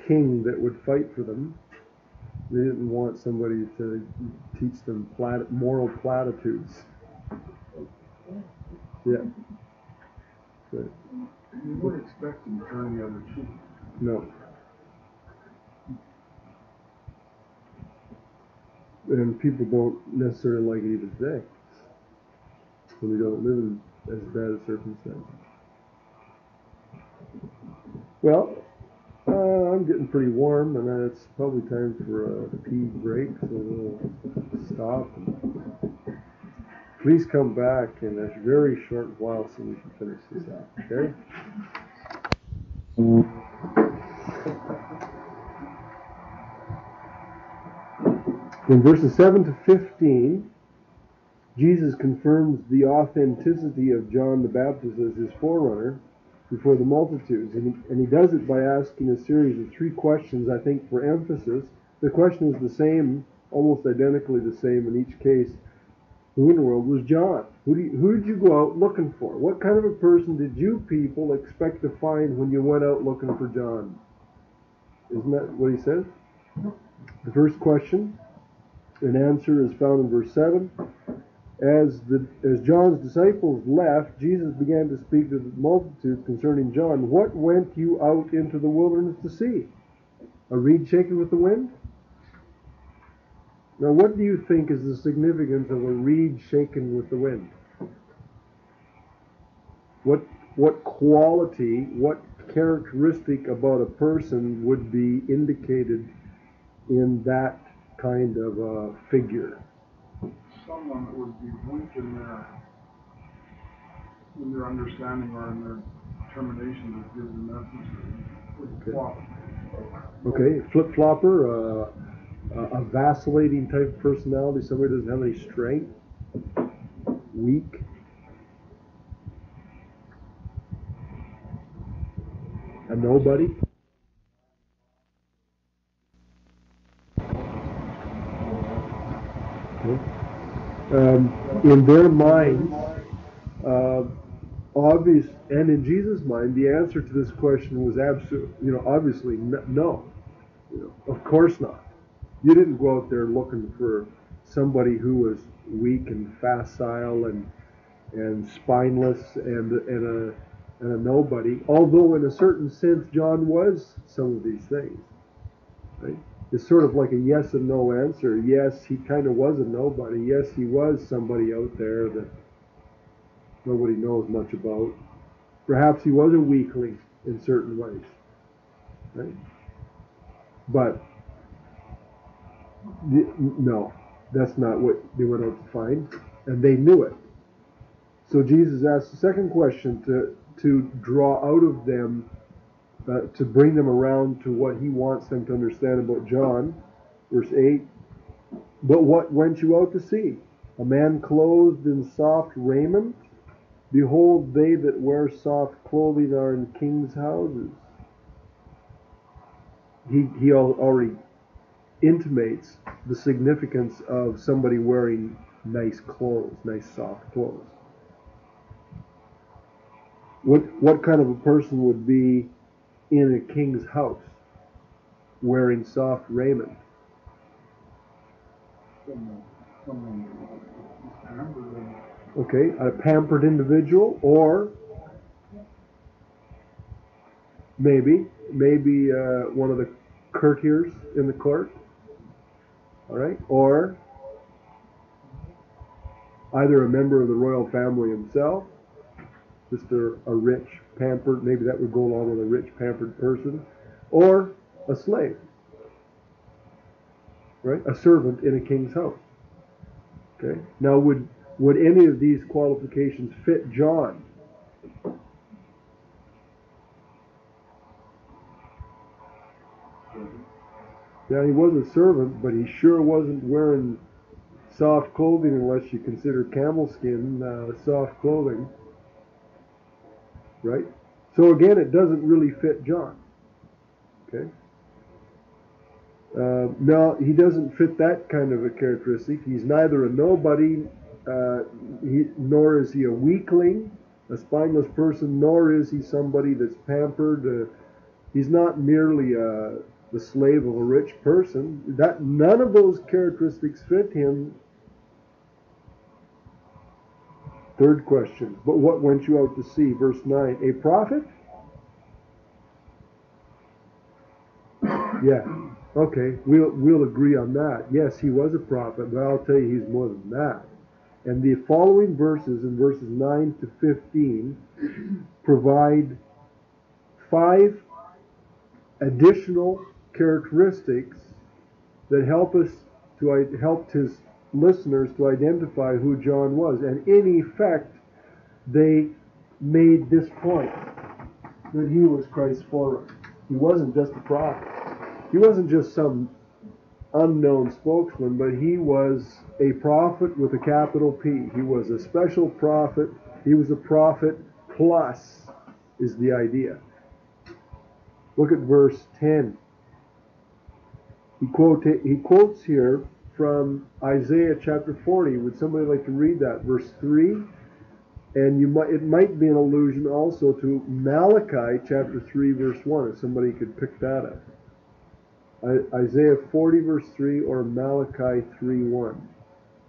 king that would fight for them. They didn't want somebody to teach them moral platitudes. Yeah. Right. You weren't expecting to turn the other cheek. No. And people don't necessarily like it even today, when we don't live in as bad a circumstances. Well, I'm getting pretty warm, and it's probably time for a pee break, so we'll stop. Please come back in a very short while so we can finish this out, okay? In verses 7 to 15, Jesus confirms the authenticity of John the Baptist as his forerunner before the multitudes. And he does it by asking a series of 3 questions, I think, for emphasis. The question is the same, almost identically the same in each case. Who in the world was John? Who did you go out looking for? What kind of a person did you people expect to find when you went out looking for John? Isn't that what he says? The first question, an answer is found in verse 7. As John's disciples left, Jesus began to speak to the multitudes concerning John. What went you out into the wilderness to see? A reed shaken with the wind? Now, what do you think is the significance of a reed shaken with the wind? What quality, what characteristic about a person would be indicated in that kind of a figure? Someone that would be weak in their understanding or in their determination to give the message would flop. Okay, flip-flopper, a vacillating type of personality, somebody who doesn't have any strength, weak. A nobody. Okay. In their minds, obvious, and in Jesus' mind, the answer to this question was obviously no. Of course not. You didn't go out there looking for somebody who was weak and facile and spineless and a nobody. Although in a certain sense, John was some of these things. Right? It's sort of like a yes and no answer. Yes, he kind of was a nobody. Yes, he was somebody out there that nobody knows much about. Perhaps he was a weakling in certain ways. Right? But no, that's not what they went out to find, and they knew it. So Jesus asked the second question to draw out of them, to bring them around to what he wants them to understand about John. Verse 8, but what went you out to see? A man clothed in soft raiment? Behold, they that wear soft clothing are in kings' houses. He already intimates the significance of somebody wearing nice clothes, nice soft clothes. What kind of a person would be in a king's house wearing soft raiment? Okay, a pampered individual, or maybe one of the courtiers in the court. All right, or either a member of the royal family himself, just a rich, pampered, maybe that would go along with a rich, pampered person, or a slave, right? A servant in a king's house. Okay. Now, would any of these qualifications fit John? Yeah, he was a servant, but he sure wasn't wearing soft clothing unless you consider camel skin soft clothing. Right? So again, it doesn't really fit John. Okay? No, he doesn't fit that kind of a characteristic. He's neither a nobody, nor is he a weakling, a spineless person, nor is he somebody that's pampered. He's not merely the slave of a rich person. None of those characteristics fit him. Third question. But what went you out to see? Verse 9. A prophet? Yeah. Okay. We'll agree on that. Yes, he was a prophet, but I'll tell you he's more than that. And the following verses, in verses 9 to 15, provide 5 additional characteristics that helped his listeners to identify who John was. And in effect, they made this point, that he was Christ's forerunner. He wasn't just a prophet. He wasn't just some unknown spokesman, but he was a prophet with a capital P. He was a special prophet. He was a prophet plus, is the idea. Look at verse 10. He quotes here from Isaiah chapter 40. Would somebody like to read that? Verse 3. And it might be an allusion also to Malachi chapter 3 verse 1, if somebody could pick that up. Isaiah 40 verse 3 or Malachi 3:1.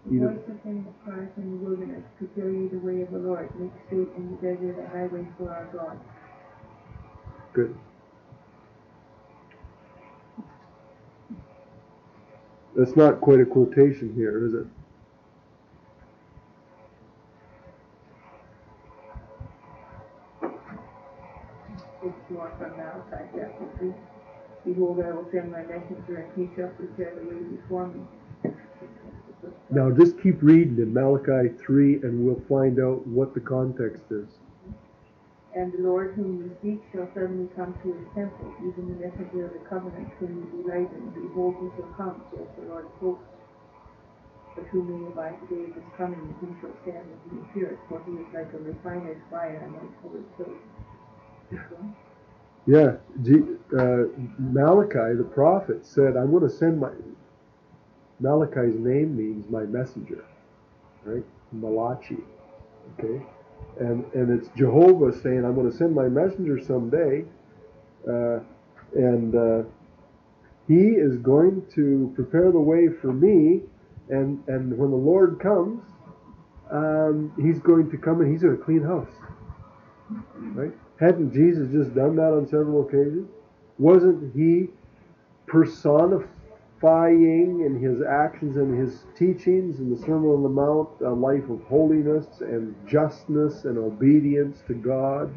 The voice of him that cries in the wilderness, prepare ye the way of the Lord, make straight in the desert a highway for our God. Good. That's not quite a quotation here, is it? It's more from Malachi chapter 3. Behold, I will send my messenger, and he shall prepare the way before me. Now just keep reading in Malachi 3 and we'll find out what the context is. And the Lord whom you seek shall suddenly come to his temple, even the messenger of the covenant whom you delight in. Behold, he shall come, says the Lord of hosts. But who may abide the day of his coming, and who shall stand when he appeareth? For he is like a refiner's fire among fuller's silver. Yeah, Malachi, the prophet, said, I'm going to send Malachi's name means my messenger, right? Malachi, okay? And it's Jehovah saying, I'm going to send my messenger someday, and he is going to prepare the way for me, And when the Lord comes, He's going to come and He's going to clean house. Right? Hadn't Jesus just done that on several occasions? Wasn't He personifying in His actions and His teachings in the Sermon on the Mount a life of holiness and justness and obedience to God?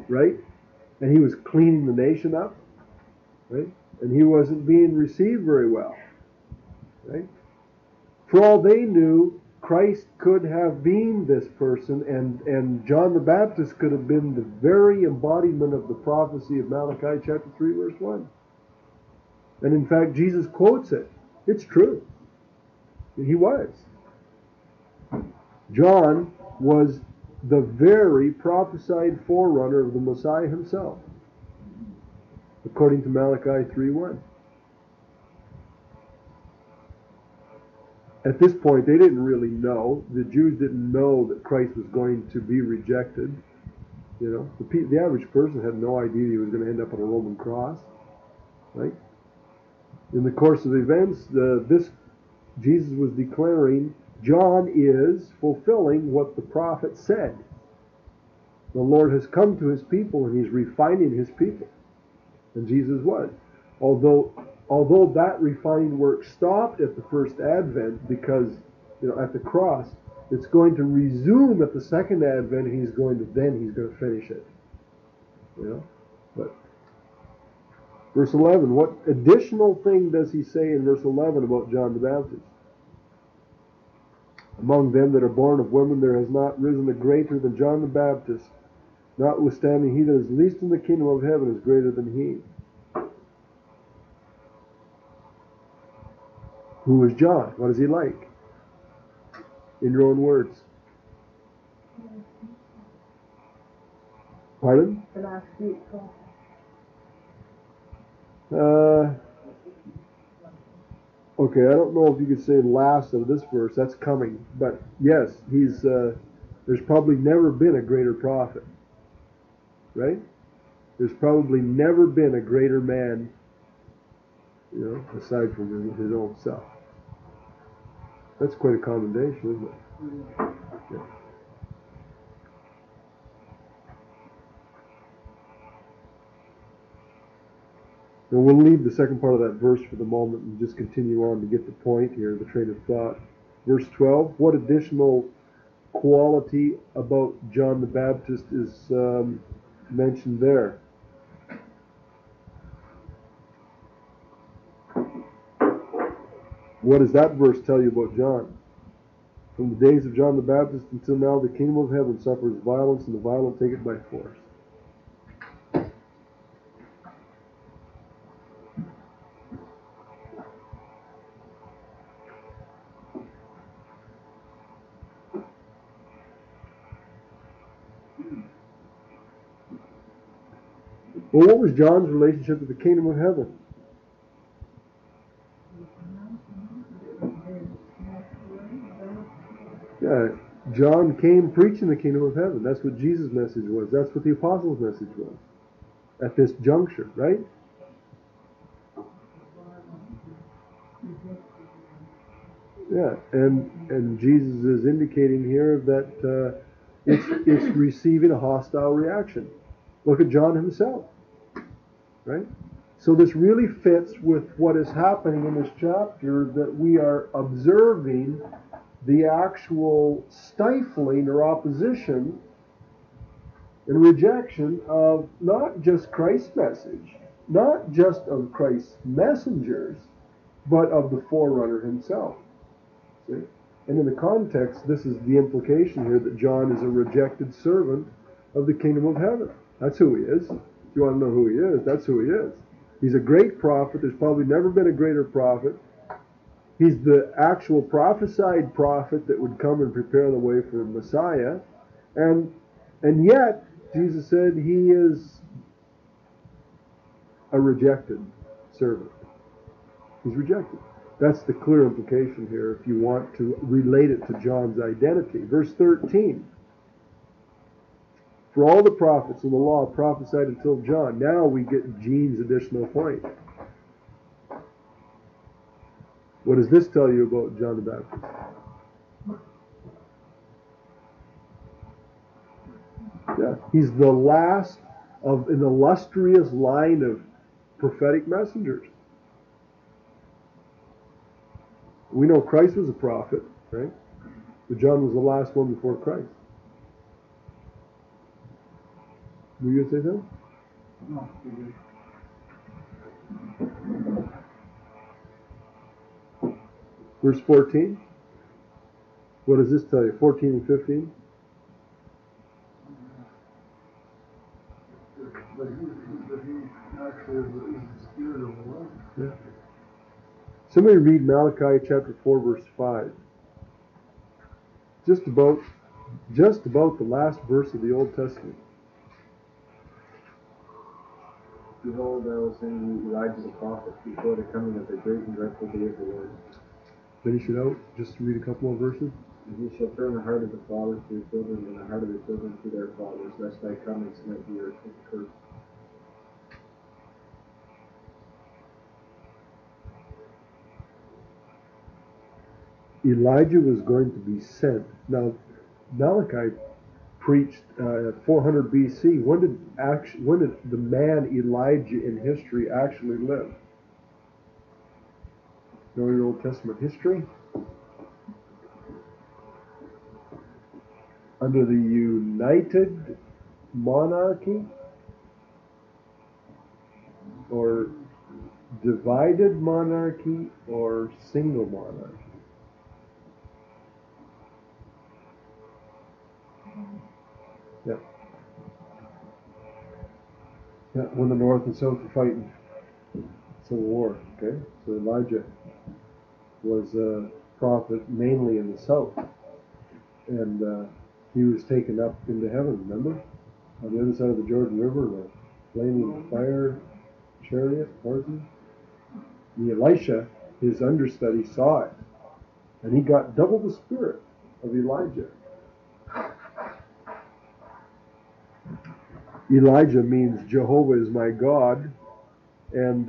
Right? And He was cleaning the nation up. Right? And He wasn't being received very well. Right? For all they knew, Christ could have been this person, and John the Baptist could have been the very embodiment of the prophecy of Malachi chapter 3, verse 1. And in fact, Jesus quotes it. It's true. He was. John was the very prophesied forerunner of the Messiah himself, according to Malachi 3:1. At this point, they didn't really know. The Jews didn't know that Christ was going to be rejected. You know, the average person had no idea he was going to end up on a Roman cross. Right? In the course of events, Jesus was declaring, John is fulfilling what the prophet said. The Lord has come to His people, and He's refining His people. And Jesus was. Although that refining work stopped at the first advent, because at the cross, it's going to resume at the second advent, and He's going to finish it. But verse 11, what additional thing does He say in verse 11 about John the Baptist? Among them that are born of women there has not risen a greater than John the Baptist. Notwithstanding, he that is least in the kingdom of heaven is greater than he. Who is John? What is he like? In your own words. Pardon? The last week. Okay, I don't know if you could say last of this verse. That's coming. But yes, there's probably never been a greater prophet. Right? There's probably never been a greater man, aside from his own self. That's quite a commendation, isn't it? Yeah. Now we'll leave the second part of that verse for the moment and just continue on to get the point here, the train of thought. Verse 12, what additional quality about John the Baptist is mentioned there? What does that verse tell you about John? From the days of John the Baptist until now, the kingdom of heaven suffers violence, and the violent take it by force. Well, what was John's relationship to the kingdom of heaven? Yeah, John came preaching the kingdom of heaven. That's what Jesus' message was. That's what the apostles' message was at this juncture, right? Yeah, and Jesus is indicating here that it's receiving a hostile reaction. Look at John himself, right? So this really fits with what is happening in this chapter, that we are observing the actual stifling or opposition and rejection of not just Christ's message, not just of Christ's messengers, but of the forerunner himself. See? And in the context, this is the implication here that John is a rejected servant of the kingdom of heaven. That's who he is. If you want to know who he is, that's who he is. He's a great prophet. There's probably never been a greater prophet. He's the actual prophesied prophet that would come and prepare the way for Messiah. And yet, Jesus said he is a rejected servant. He's rejected. That's the clear implication here if you want to relate it to John's identity. Verse 13. For all the prophets in the law prophesied until John. Now we get Gene's additional point. What does this tell you about John the Baptist? Yeah, he's the last of an illustrious line of prophetic messengers. We know Christ was a prophet, right? But John was the last one before Christ. Were you going to say something? No, you did. Verse 14. What does this tell you? 14 and 15? But he actually is the spirit of the Lord. Yeah. Somebody read Malachi chapter 4, verse 5. Just about the last verse of the Old Testament. Behold, I will send you Elijah the prophet before the coming of the great and dreadful day of the Lord. Finish it out. Just read a couple more verses. And he shall turn the heart of the fathers to their children, and the heart of the children to their fathers, lest I come and smite the earth with a curse. Elijah was going to be sent. Now, Malachi preached at 400 BC. When did the man Elijah in history actually live? Know your Old Testament history? Under the United Monarchy or divided monarchy or single monarchy? Yeah. Yeah, when the North and South were fighting Civil War. Okay, so Elijah was a prophet mainly in the South, and he was taken up into heaven. Remember, on the other side of the Jordan River, the flaming fire chariot, horses. The Elisha, his understudy, saw it, and he got double the spirit of Elijah. Elijah means Jehovah is my God, and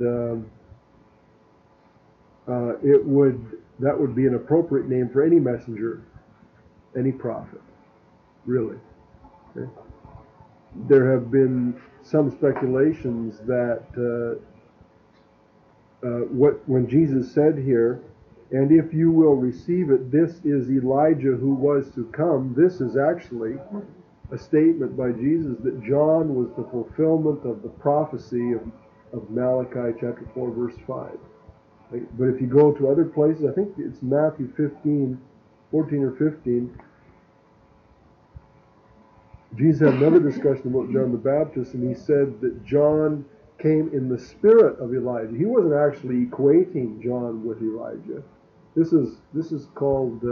that would be an appropriate name for any messenger, any prophet, really. Okay? There have been some speculations that when Jesus said here, and if you will receive it, this is Elijah who was to come, this is actually a statement by Jesus that John was the fulfillment of the prophecy of Malachi chapter 4, verse 5. But if you go to other places, I think it's Matthew 14 or 15, Jesus had another discussion about John the Baptist, and he said that John came in the spirit of Elijah. He wasn't actually equating John with Elijah. This is called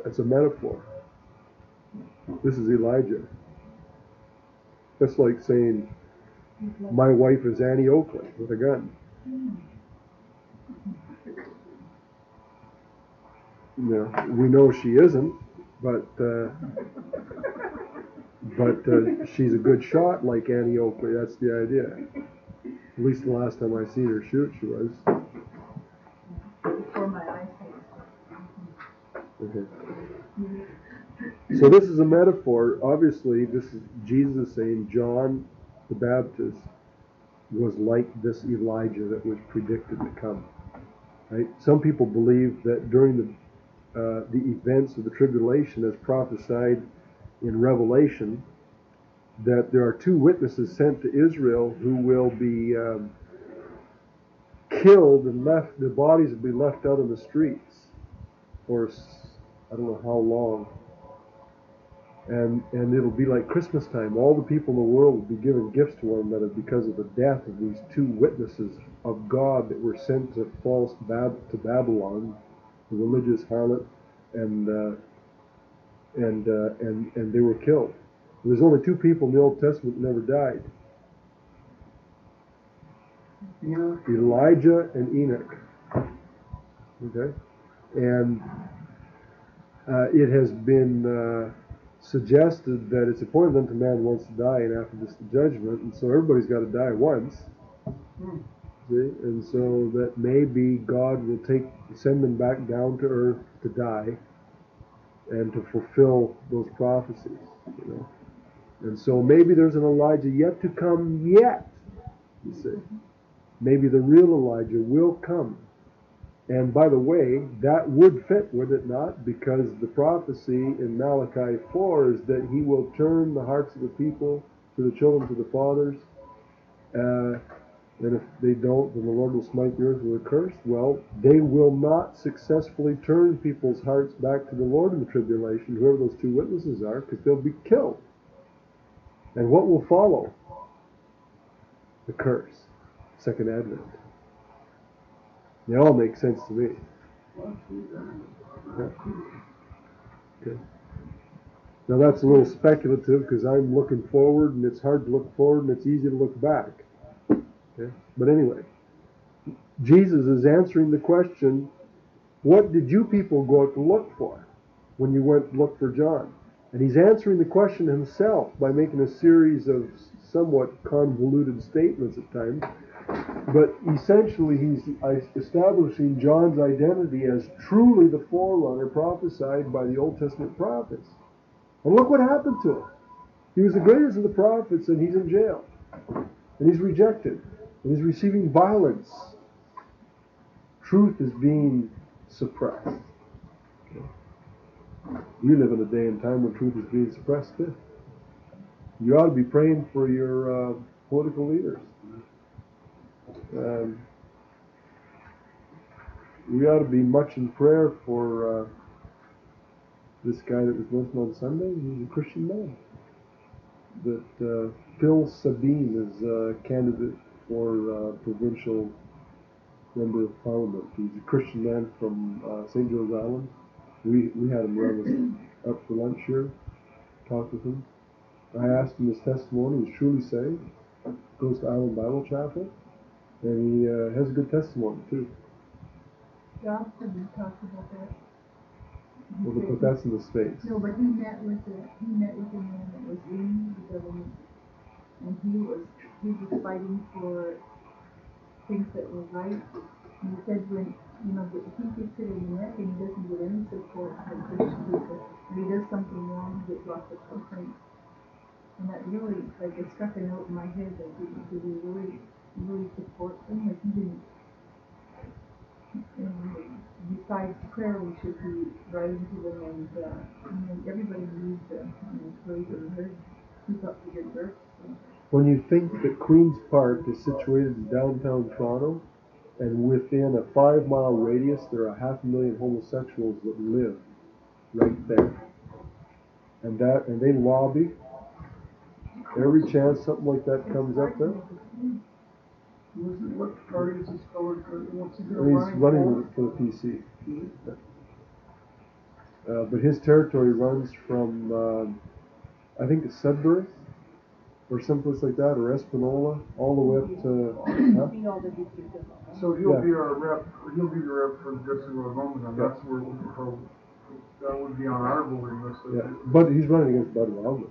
it's a metaphor. This is Elijah. That's like saying my wife is Annie Oakley with a gun. You know, we know she isn't, but she's a good shot like Annie Oakley. That's the idea. At least the last time I seen her shoot, she was. Before my eyes. Okay. So this is a metaphor. Obviously, this is Jesus saying John the Baptist was like this Elijah that was predicted to come. Right? Some people believe that during the events of the tribulation, as prophesied in Revelation, that there are two witnesses sent to Israel who will be killed and left. Their bodies will be left out in the streets for I don't know how long. And it'll be like Christmas time. All the people in the world will be giving gifts to one another because of the death of these two witnesses of God that were sent to to Babylon, the religious harlot, and they were killed. There's only two people in the Old Testament that never died. Elijah and Enoch. Okay, and it has been suggested that it's appointed unto man once to die, and after this the judgment, and so everybody's got to die once. See? And so that maybe God will send them back down to earth to die and to fulfill those prophecies, you know. And so maybe there's an Elijah yet to come yet, you see. Maybe the real Elijah will come. And by the way, that would fit, would it not? Because the prophecy in Malachi 4 is that he will turn the hearts of the people to the children, to the fathers. And if they don't, then the Lord will smite the earth with a curse. Well, they will not successfully turn people's hearts back to the Lord in the tribulation, whoever those two witnesses are, because they'll be killed. And what will follow? The curse. Second Advent. They all make sense to me. Yeah. Okay. Now that's a little speculative because I'm looking forward and it's hard to look forward and it's easy to look back. Okay. But anyway, Jesus is answering the question, what did you people go out to look for when you went to look for John? And he's answering the question himself by making a series of somewhat convoluted statements at times. But essentially, he's establishing John's identity as truly the forerunner prophesied by the Old Testament prophets. And look what happened to him. He was the greatest of the prophets, and he's in jail. And he's rejected. And he's receiving violence. Truth is being suppressed. We live in a day and time when truth is being suppressed too. You ought to be praying for your political leaders. We ought to be much in prayer for this guy that was mentioned on Sunday. He's a Christian man. That Phil Sabine is a candidate for provincial member of parliament. He's a Christian man from St. Joe's Island. We had him round us up for lunch here, talked with him. I asked him his testimony. He's truly saved. Goes to Island Bible Chapel. And he has a good testimony too. Josh didn't talk about that. But that's in the States. No, but he met with a man that was in the government, and he was fighting for things that were right. And he said when he gets it in America, he doesn't get any support from Christian people. When he does something wrong, he gets lots of complaints. And that really, like, it struck a note in my head that did he really support them? Like, he didn't. Besides prayer, we should be writing to them, and everybody needs to encourage and heard. Keep up the good work. So. When you think that Queen's Park is situated in downtown Toronto, and within a 5-mile radius there are 500,000 homosexuals that live right there, and they lobby every chance something like that comes up there. What party is this fellow? He's running for the PC. But his territory runs from, I think it's Sudbury, or someplace like that, or Espanola, all the way up to... So he'll be our rep. He'll be the rep for Jesse Rogoma, and that's where that would be on our voting list. Yeah, but he's running against Bud Wildman.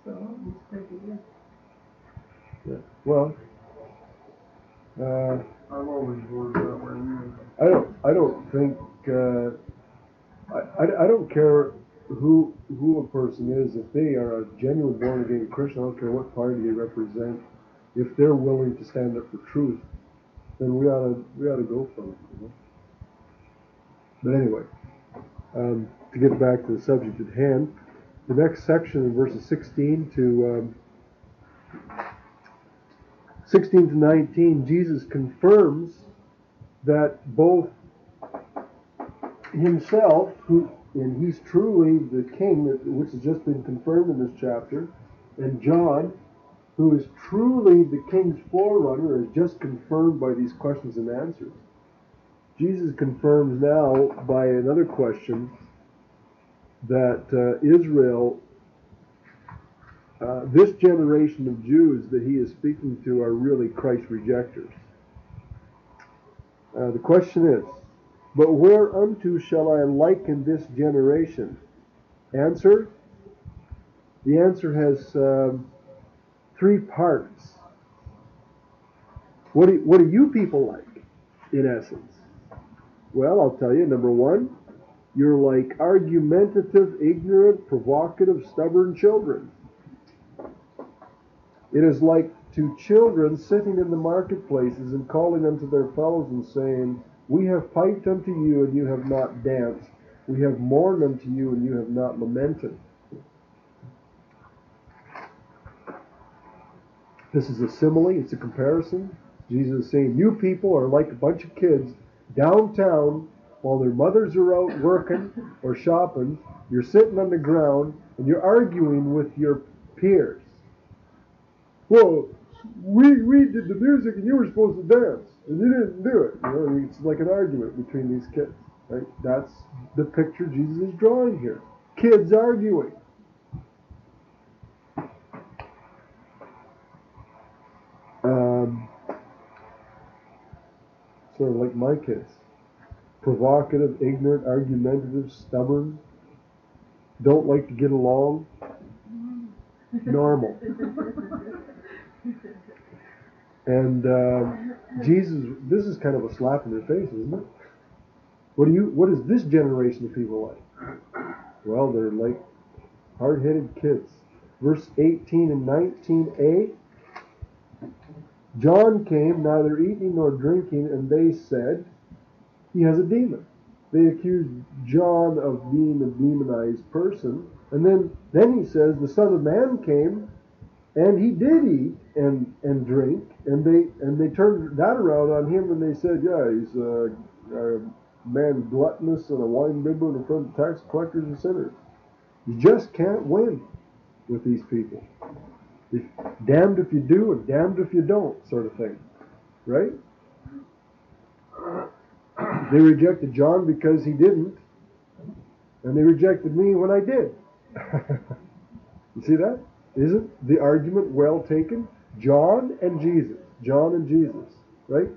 So he's pretty good. Yeah. Well, I've always voted that way. I don't think I don't care who a person is. If they are a genuine born again Christian, I don't care what party they represent. If they're willing to stand up for truth, then we ought to go for it. You know? But anyway, to get back to the subject at hand, the next section in verses 16 to 19, Jesus confirms that both himself, and he's truly the king, which has just been confirmed in this chapter, and John, who is truly the king's forerunner, is just confirmed by these questions and answers. Jesus confirms now by another question that Israel, this generation of Jews that he is speaking to, are really Christ rejectors. The question is, but whereunto shall I liken this generation? Answer? The answer has 3 parts. What are you people like, in essence? Well, I'll tell you. Number one, you're like argumentative, ignorant, provocative, stubborn children. It is like to children sitting in the marketplaces and calling unto their fellows and saying, We have piped unto you, and you have not danced. We have mourned unto you, and you have not lamented. This is a simile, it's a comparison. Jesus is saying, you people are like a bunch of kids downtown while their mothers are out working or shopping. You're sitting on the ground and you're arguing with your peers. Well, we did the music and you were supposed to dance and you didn't do it. You know, it's like an argument between these kids. Right? That's the picture Jesus is drawing here. Kids arguing. Sort of like my kids. Provocative, ignorant, argumentative, stubborn, don't like to get along. Normal. And Jesus, this is kind of a slap in the face, isn't it? What is this generation of people like? Well, they're like hard-headed kids. Verse 18 and 19a. John came, neither eating nor drinking, and they said, he has a demon. They accused John of being a demonized person. And then he says, the Son of Man came, and he did eat and drink. And they turned that around on him, and they said, yeah, he's a man gluttonous and a wine bibber in front of tax collectors and sinners. You just can't win with these people. Damned if you do and damned if you don't, sort of thing. Right? They rejected John because he didn't, and they rejected me when I did. You see that? Isn't the argument well taken? John and Jesus. John and Jesus. Right?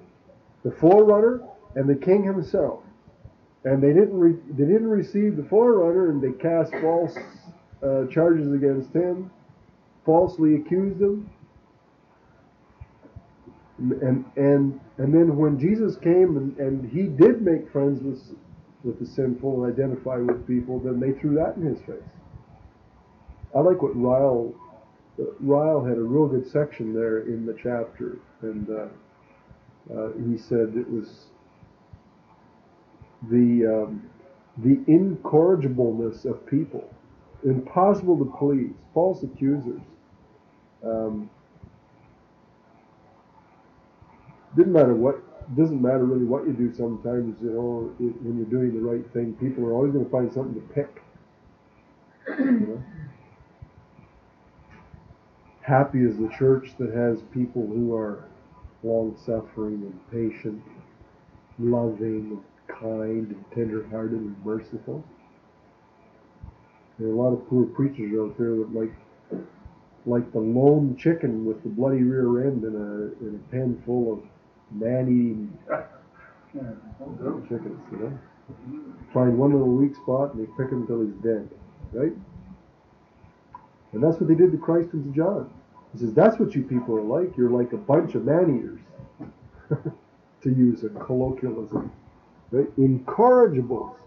The forerunner and the king himself. And they didn't receive the forerunner, and they cast false charges against him, falsely accused him. And then when Jesus came and he did make friends with the sinful and identify with people, then they threw that in his face. I like what Ryle had a real good section there in the chapter, and he said it was the incorrigibleness of people, impossible to please, false accusers. Doesn't matter really what you do sometimes, you know, when you're doing the right thing, people are always going to find something to pick. You know? Happy is the church that has people who are long-suffering and patient, loving, kind, and tender-hearted and merciful. There are a lot of poor preachers out there that like the lone chicken with the bloody rear end in a pen full of man-eating chickens, you know. Find one little weak spot and they pick him until he's dead, right? And that's what they did to Christ and to John. He says, that's what you people are like. You're like a bunch of man-eaters, to use a colloquialism. Right? Incorrigibles.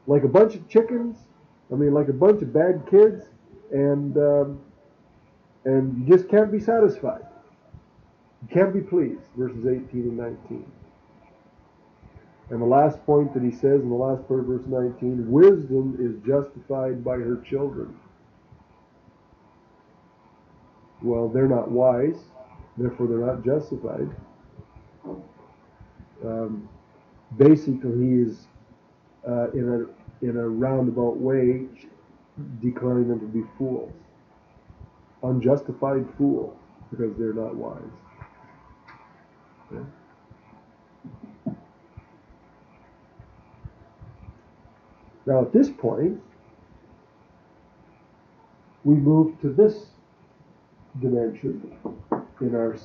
Like a bunch of chickens, like a bunch of bad kids, and you just can't be satisfied. You can't be pleased, verses 18 and 19. And the last point that he says in the last part of verse 19, wisdom is justified by her children. Well, they're not wise, therefore they're not justified. Basically, he is in a roundabout way declaring them to be fools. Unjustified fools, because they're not wise. Okay? Now at this point, we move to this dimension in our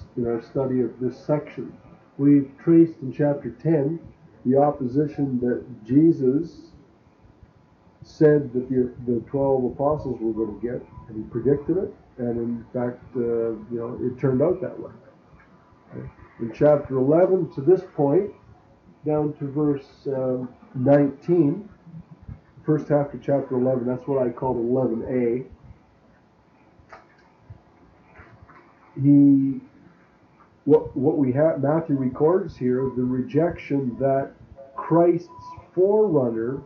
study of this section. We've traced in chapter 10 the opposition that Jesus said that the 12 apostles were going to get, and he predicted it, and in fact, it turned out that way. In chapter 11 to this point, down to verse 19, first half of chapter 11, that's what I call 11a. What we have, Matthew records here, the rejection that Christ's forerunner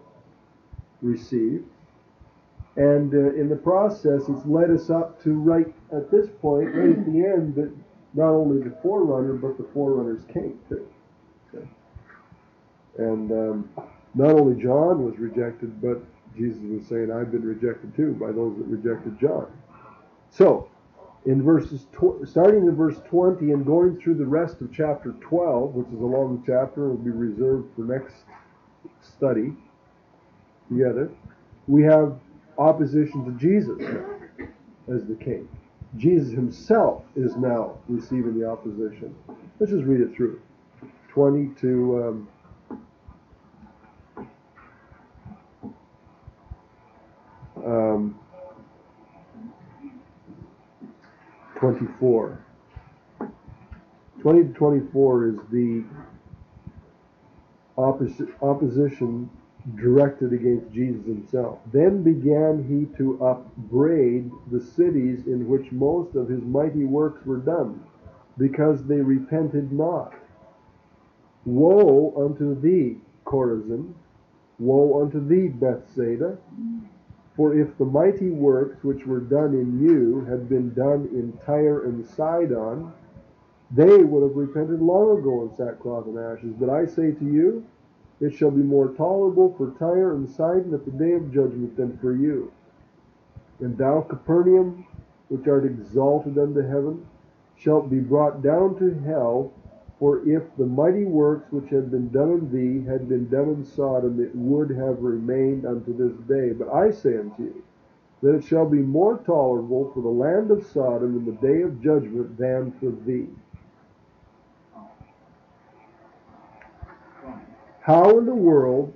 received. And in the process, it's led us up to right at this point, right at the end, that not only the forerunner, but the forerunner's came too. Okay. And not only John was rejected, but Jesus was saying, I've been rejected too by those that rejected John. So, in starting in verse 20 and going through the rest of chapter 12, which is a long chapter, will be reserved for next study together, we have opposition to Jesus as the king. Jesus himself is now receiving the opposition. Let's just read it through. 20 to 24. 20 to 24 is the opposition directed against Jesus himself. Then began he to upbraid the cities in which most of his mighty works were done, because they repented not. Woe unto thee, Chorazin! Woe unto thee, Bethsaida! For if the mighty works which were done in you had been done in Tyre and Sidon, they would have repented long ago in sackcloth and ashes. But I say to you, it shall be more tolerable for Tyre and Sidon at the day of judgment than for you. And thou, Capernaum, which art exalted unto heaven, shalt be brought down to hell. For if the mighty works which had been done in thee had been done in Sodom, it would have remained unto this day. But I say unto you, that it shall be more tolerable for the land of Sodom in the day of judgment than for thee. How in the world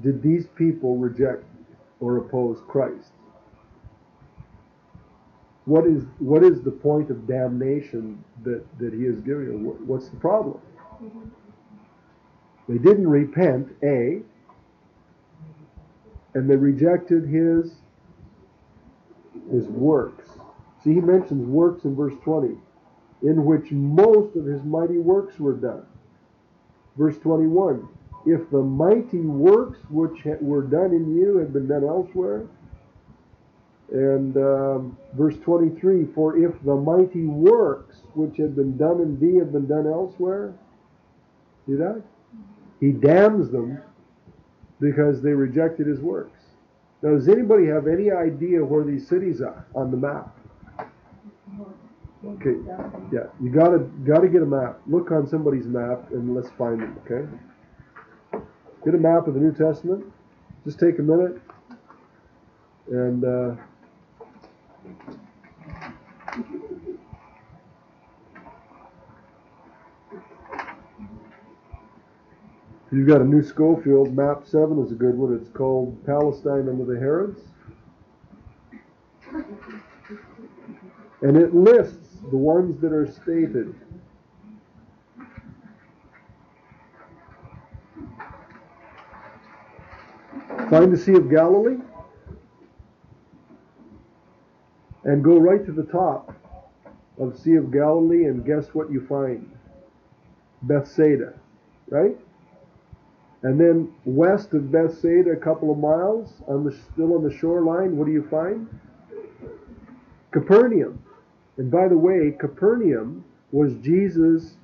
did these people reject or oppose Christ? What is the point of damnation that he is giving them? What's the problem? They didn't repent, A, and they rejected his works. See, he mentions works in verse 20, in which most of his mighty works were done. Verse 21, if the mighty works which were done in you had been done elsewhere. And verse 23, for if the mighty works which had been done in thee had been done elsewhere. See that? He damns them because they rejected his works. Now, does anybody have any idea where these cities are on the map? Okay, yeah, you gotta get a map. Look on somebody's map and let's find them, okay? Get a map of the New Testament. Just take a minute and if you've got a new Schofield, map 7 is a good one. It's called Palestine under the Herods. And it lists the ones that are stated. Find the Sea of Galilee and go right to the top of Sea of Galilee and guess what you find? Bethsaida, right? And then west of Bethsaida, a couple of miles, still on the shoreline, what do you find? Capernaum. And by the way, Capernaum was Jesus'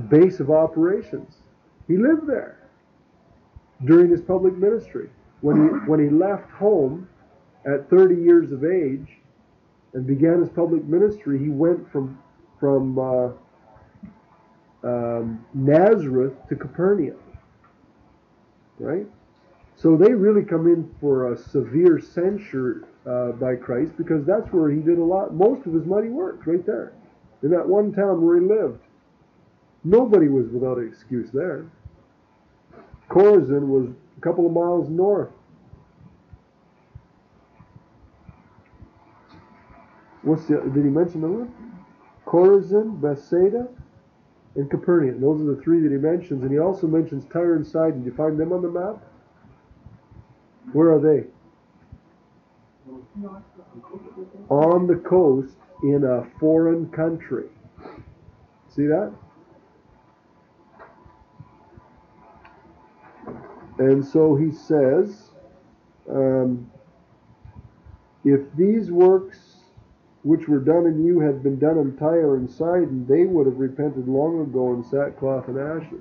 base of operations. He lived there during his public ministry. When he left home at 30 years of age and began his public ministry, he went from Nazareth to Capernaum. Right? So they really come in for a severe censure by Christ, because that's where he did most of his mighty works, right there. In that one town where he lived. Nobody was without an excuse there. Chorazin was a couple of miles north. Did he mention the one? Chorazin, Bethsaida, and Capernaum. Those are the three that he mentions. And he also mentions Tyre and Sidon. Do you find them on the map? Where are they? On the coast in a foreign country. See that? And so he says, if these works which were done in you had been done in Tyre and Sidon, they would have repented long ago in sackcloth and ashes.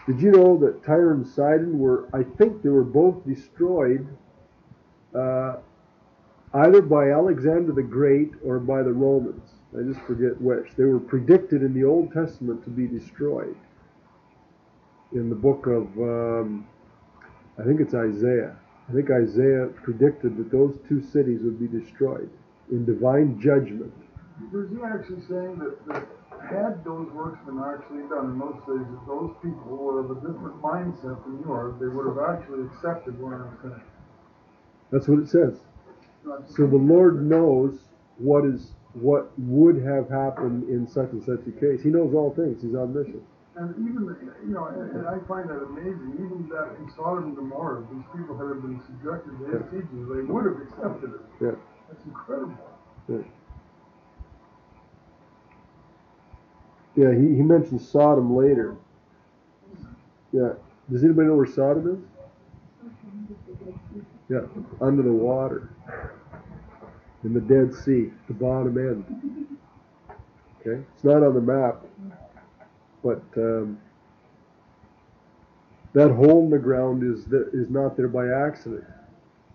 Did you know that Tyre and Sidon I think they were both destroyed either by Alexander the Great or by the Romans. I just forget which. They were predicted in the Old Testament to be destroyed. In the book of, I think it's Isaiah. I think Isaiah predicted that those two cities would be destroyed in divine judgment. Was he actually saying that had those works been actually done in those days, that those people were of a different mindset than you are, they would have actually accepted what I'm saying? That's what it says. So the Lord knows what would have happened in such and such a case. He knows all things. He's omniscient. And even, and I find that amazing, even that in Sodom and Gomorrah, these people that have been subjected to his teachings, they would have accepted it. Yeah. That's incredible. Yeah. Yeah, he mentions Sodom later. Yeah. Does anybody know where Sodom is? Yeah, under the water. In the Dead Sea, the bottom end. Okay? It's not on the map, but that hole in the ground is not there by accident.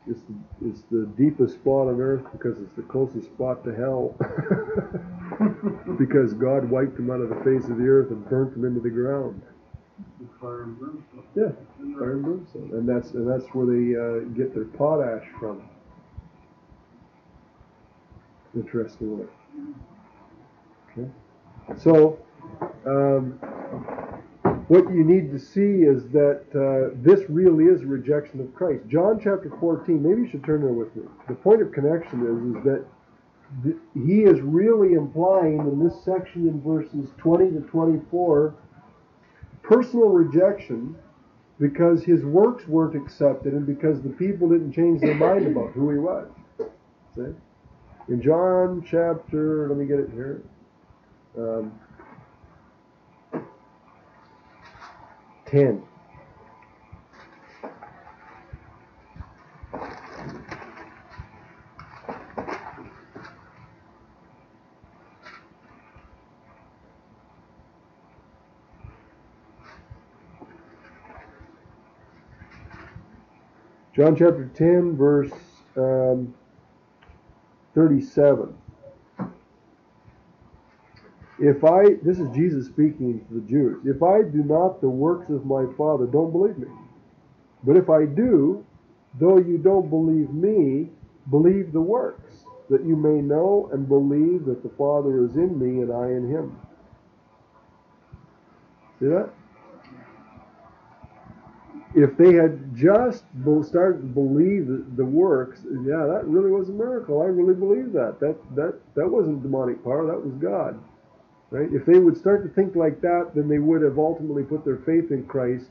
It's the deepest spot on earth because it's the closest spot to hell. Because God wiped them out of the face of the earth and burnt them into the ground. Fire and brimstone. Yeah, fire and brimstone, and that's where they get their potash from. Interestingly. Okay, so what you need to see is that this really is a rejection of Christ. John chapter 14. Maybe you should turn there with me. The point of connection is that he is really implying in this section in verses 20 to 24 personal rejection because his works weren't accepted and because the people didn't change their mind about who he was. See? In John chapter, let me get it here. 10. John chapter 10, verse 37. This is Jesus speaking to the Jews. If I do not the works of my Father, don't believe me. But if I do, though you don't believe me, believe the works, that you may know and believe that the Father is in me and I in him. See that? If they had just started to believe the works, yeah, that really was a miracle. I really believe that. That wasn't demonic power. That was God. Right? If they would start to think like that, then they would have ultimately put their faith in Christ,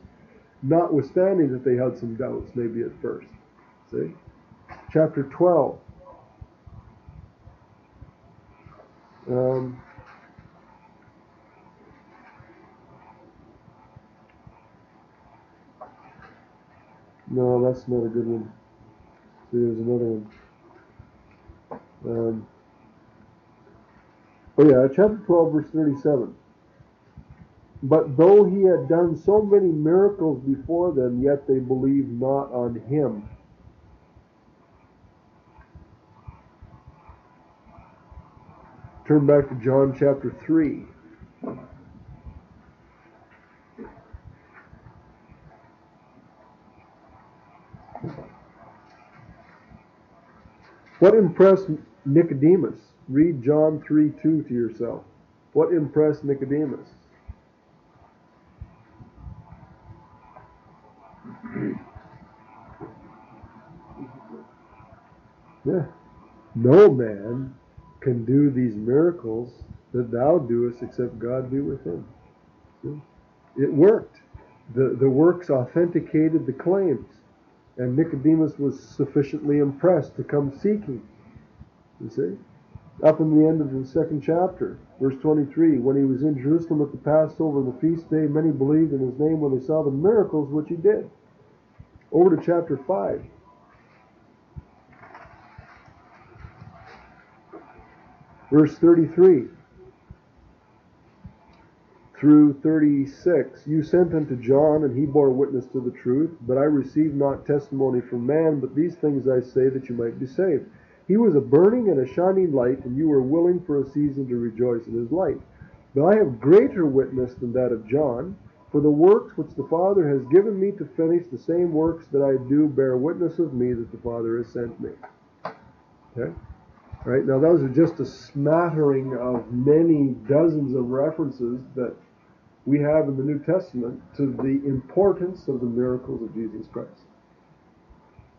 notwithstanding that they had some doubts maybe at first. See? Chapter 12. No, that's not a good one. See, there's another one. Chapter 12, verse 37. But though he had done so many miracles before them, yet they believed not on him. Turn back to John chapter 3. What impressed Nicodemus? Read John 3:2 to yourself. What impressed Nicodemus? Yeah. No man can do these miracles that thou doest except God be with him. See? It worked. The works authenticated the claims. And Nicodemus was sufficiently impressed to come seeking. You see? Up in the end of the second chapter, verse 23, when he was in Jerusalem at the Passover, the feast day, many believed in his name when they saw the miracles which he did. Over to chapter 5. Verse 33 through 36. You sent unto John, and he bore witness to the truth, but I received not testimony from man, but these things I say that you might be saved. He was a burning and a shining light, and you were willing for a season to rejoice in his light. But I have greater witness than that of John, for the works which the Father has given me to finish, the same works that I do bear witness of me that the Father has sent me. Okay? All right, now those are just a smattering of many dozens of references that we have in the New Testament to the importance of the miracles of Jesus Christ.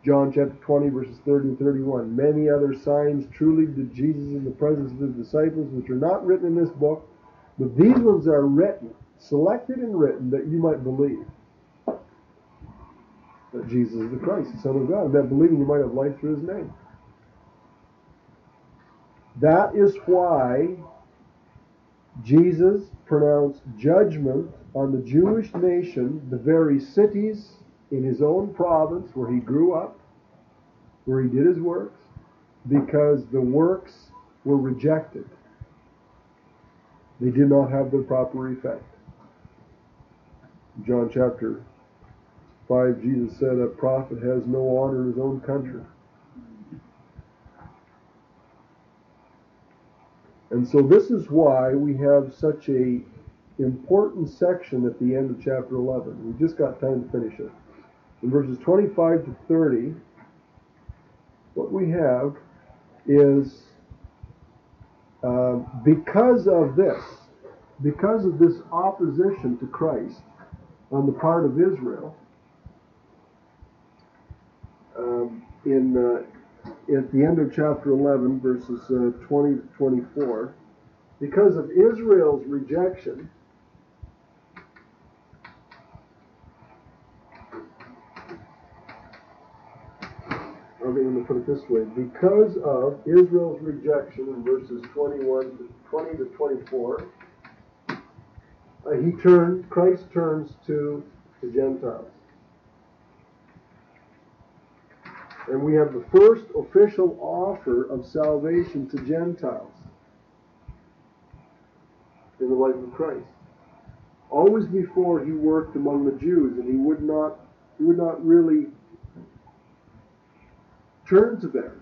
John chapter 20, verses 30 and 31. Many other signs truly did Jesus in the presence of his disciples, which are not written in this book, but these ones are written, selected and written, that you might believe that Jesus is the Christ, the Son of God, and that believing you might have life through his name. That is why Jesus pronounced judgment on the Jewish nation, the very cities in his own province where he grew up, where he did his works, because the works were rejected. They did not have the proper effect. In John chapter 5, Jesus said, a prophet has no honor in his own country. And so this is why we have such a important section at the end of chapter 11. We just got time to finish it. In verses 25 to 30, what we have is because of this opposition to Christ on the part of Israel, at the end of chapter 11, verses 20 to 24, because of Israel's rejection, I'm going to put it this way, because of Israel's rejection in verses 20 to 24, Christ turns to the Gentiles. And we have the first official offer of salvation to Gentiles in the life of Christ. Always before he worked among the Jews, and he would not really turn to them.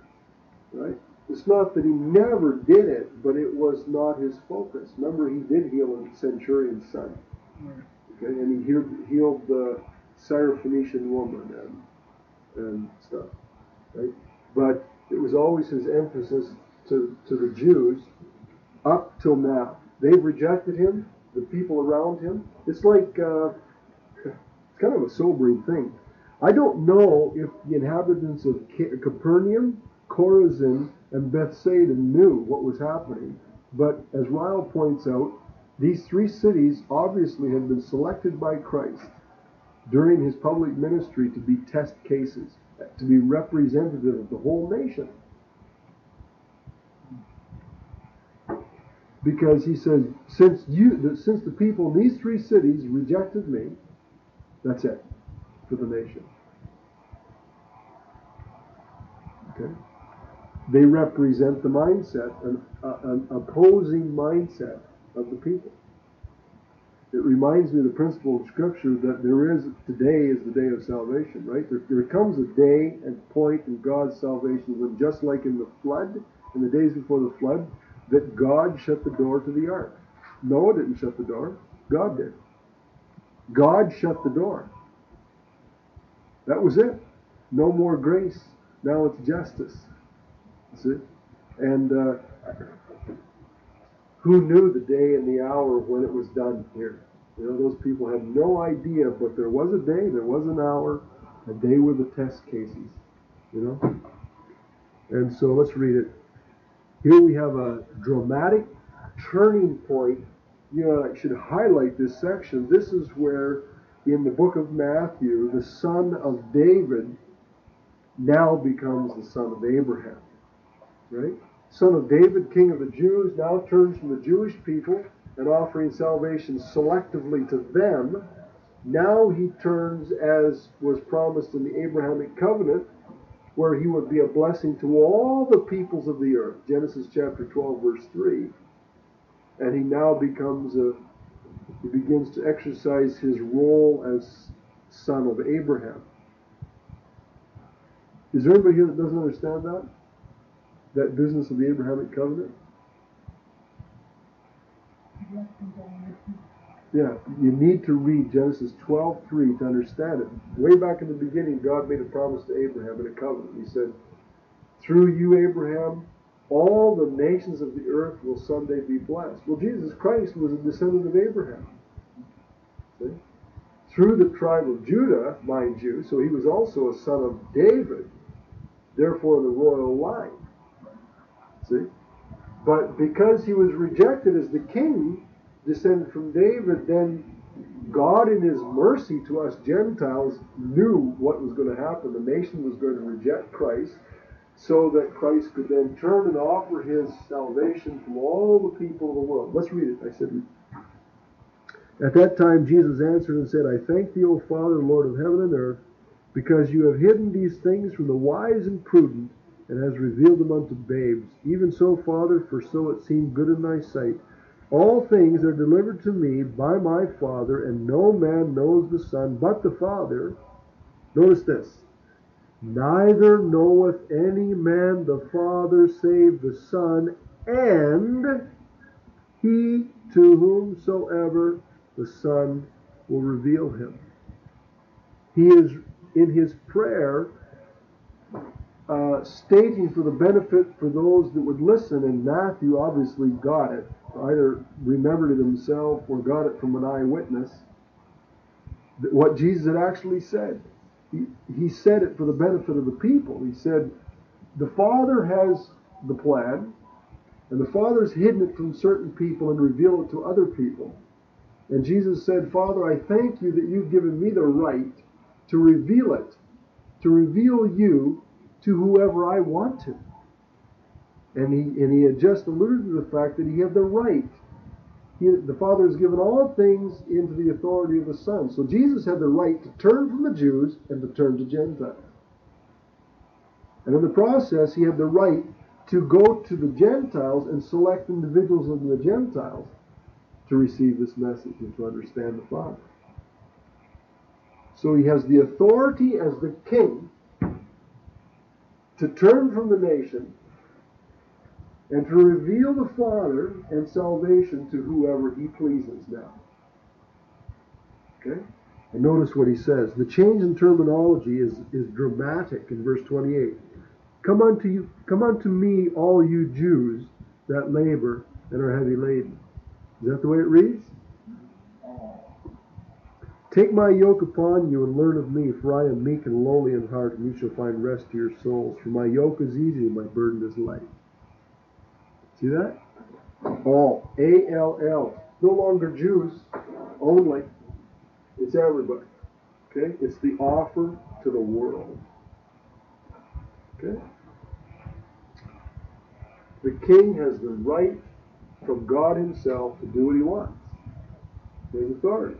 Right? It's not that he never did it, but it was not his focus. Remember, he did heal a centurion's son. Okay, and he healed the Syrophoenician woman and stuff. Right? But it was always his emphasis to the Jews up till now. They've rejected him, the people around him. It's like, it's kind of a sobering thing. I don't know if the inhabitants of Capernaum, Chorazin, and Bethsaida knew what was happening, but as Ryle points out, these three cities obviously had been selected by Christ during his public ministry to be test cases, to be representative of the whole nation. Because he says, since the people in these three cities rejected me, that's it for the nation. Okay? They represent the mindset, an opposing mindset of the people. It reminds me of the principle of Scripture that today is the day of salvation, right? There comes a day and point in God's salvation when, just like in the flood, in the days before the flood, that God shut the door to the ark. Noah didn't shut the door. God did. God shut the door. That was it. No more grace. Now it's justice. See? And who knew the day and the hour when it was done here? You know, those people had no idea, but there was a day, there was an hour, and they were the test cases. You know? And so let's read it. Here we have a dramatic turning point. You know, I should highlight this section. This is where, in the book of Matthew, the son of David now becomes the son of Abraham. Right? Son of David, king of the Jews, now turns from the Jewish people and offering salvation selectively to them. Now he turns, as was promised in the Abrahamic covenant, where he would be a blessing to all the peoples of the earth. Genesis chapter 12, verse 3. And he now begins to exercise his role as son of Abraham. Is there anybody here that doesn't understand that? That business of the Abrahamic covenant? Yeah, you need to read Genesis 12:3 to understand it. Way back in the beginning, God made a promise to Abraham in a covenant. He said, through you, Abraham, all the nations of the earth will someday be blessed. Well, Jesus Christ was a descendant of Abraham. See? Through the tribe of Judah, mind you, so he was also a son of David, therefore the royal line. See? But because he was rejected as the king, descended from David, then God in his mercy to us Gentiles knew what was going to happen. The nation was going to reject Christ, so that Christ could then turn and offer his salvation to all the people of the world. Let's read it. I said, at that time Jesus answered and said, I thank thee, O Father, Lord of heaven and earth, because you have hidden these things from the wise and prudent, and has revealed them unto babes. Even so, Father, for so it seemed good in thy sight. All things are delivered to me by my Father, and no man knows the Son but the Father. Notice this. Neither knoweth any man the Father save the Son, and he to whomsoever the Son will reveal him. He is, in his prayer, stating for the benefit for those that would listen, and Matthew obviously got it, either remembered it himself or got it from an eyewitness, what Jesus had actually said. He said it for the benefit of the people. He said, the Father has the plan, and the Father's hidden it from certain people and revealed it to other people. And Jesus said, Father, I thank you that you've given me the right to reveal it, to reveal you to whoever I want to. And he had just alluded to the fact that he had the right. The Father has given all things into the authority of the Son. So Jesus had the right to turn from the Jews and to turn to Gentiles. And in the process, he had the right to go to the Gentiles and select individuals of the Gentiles to receive this message and to understand the Father. So he has the authority as the king to turn from the nation and to reveal the Father and salvation to whoever he pleases now. Okay? And notice what he says. The change in terminology is dramatic in verse 28. Come unto me, all you Jews that labor and are heavy laden. Is that the way it reads? Take my yoke upon you and learn of me, for I am meek and lowly in heart, and you shall find rest to your souls. For my yoke is easy and my burden is light. See that? All. A-L-L. No longer Jews only. It's everybody. Okay? It's the offer to the world. Okay? The king has the right from God himself to do what he wants. His authority.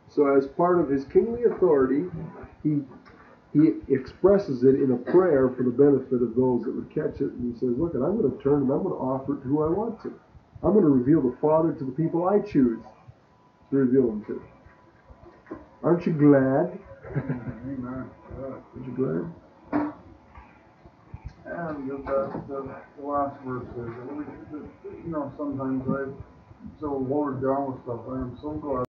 So as part of his kingly authority, he expresses it in a prayer for the benefit of those that would catch it. And he says, look, and I'm going to turn and I'm going to offer it to who I want to. I'm going to reveal the Father to the people I choose to reveal him to. Aren't you glad? Amen. Aren't you glad? And the last verse says, sometimes I'm so lowered down with stuff. I am so glad.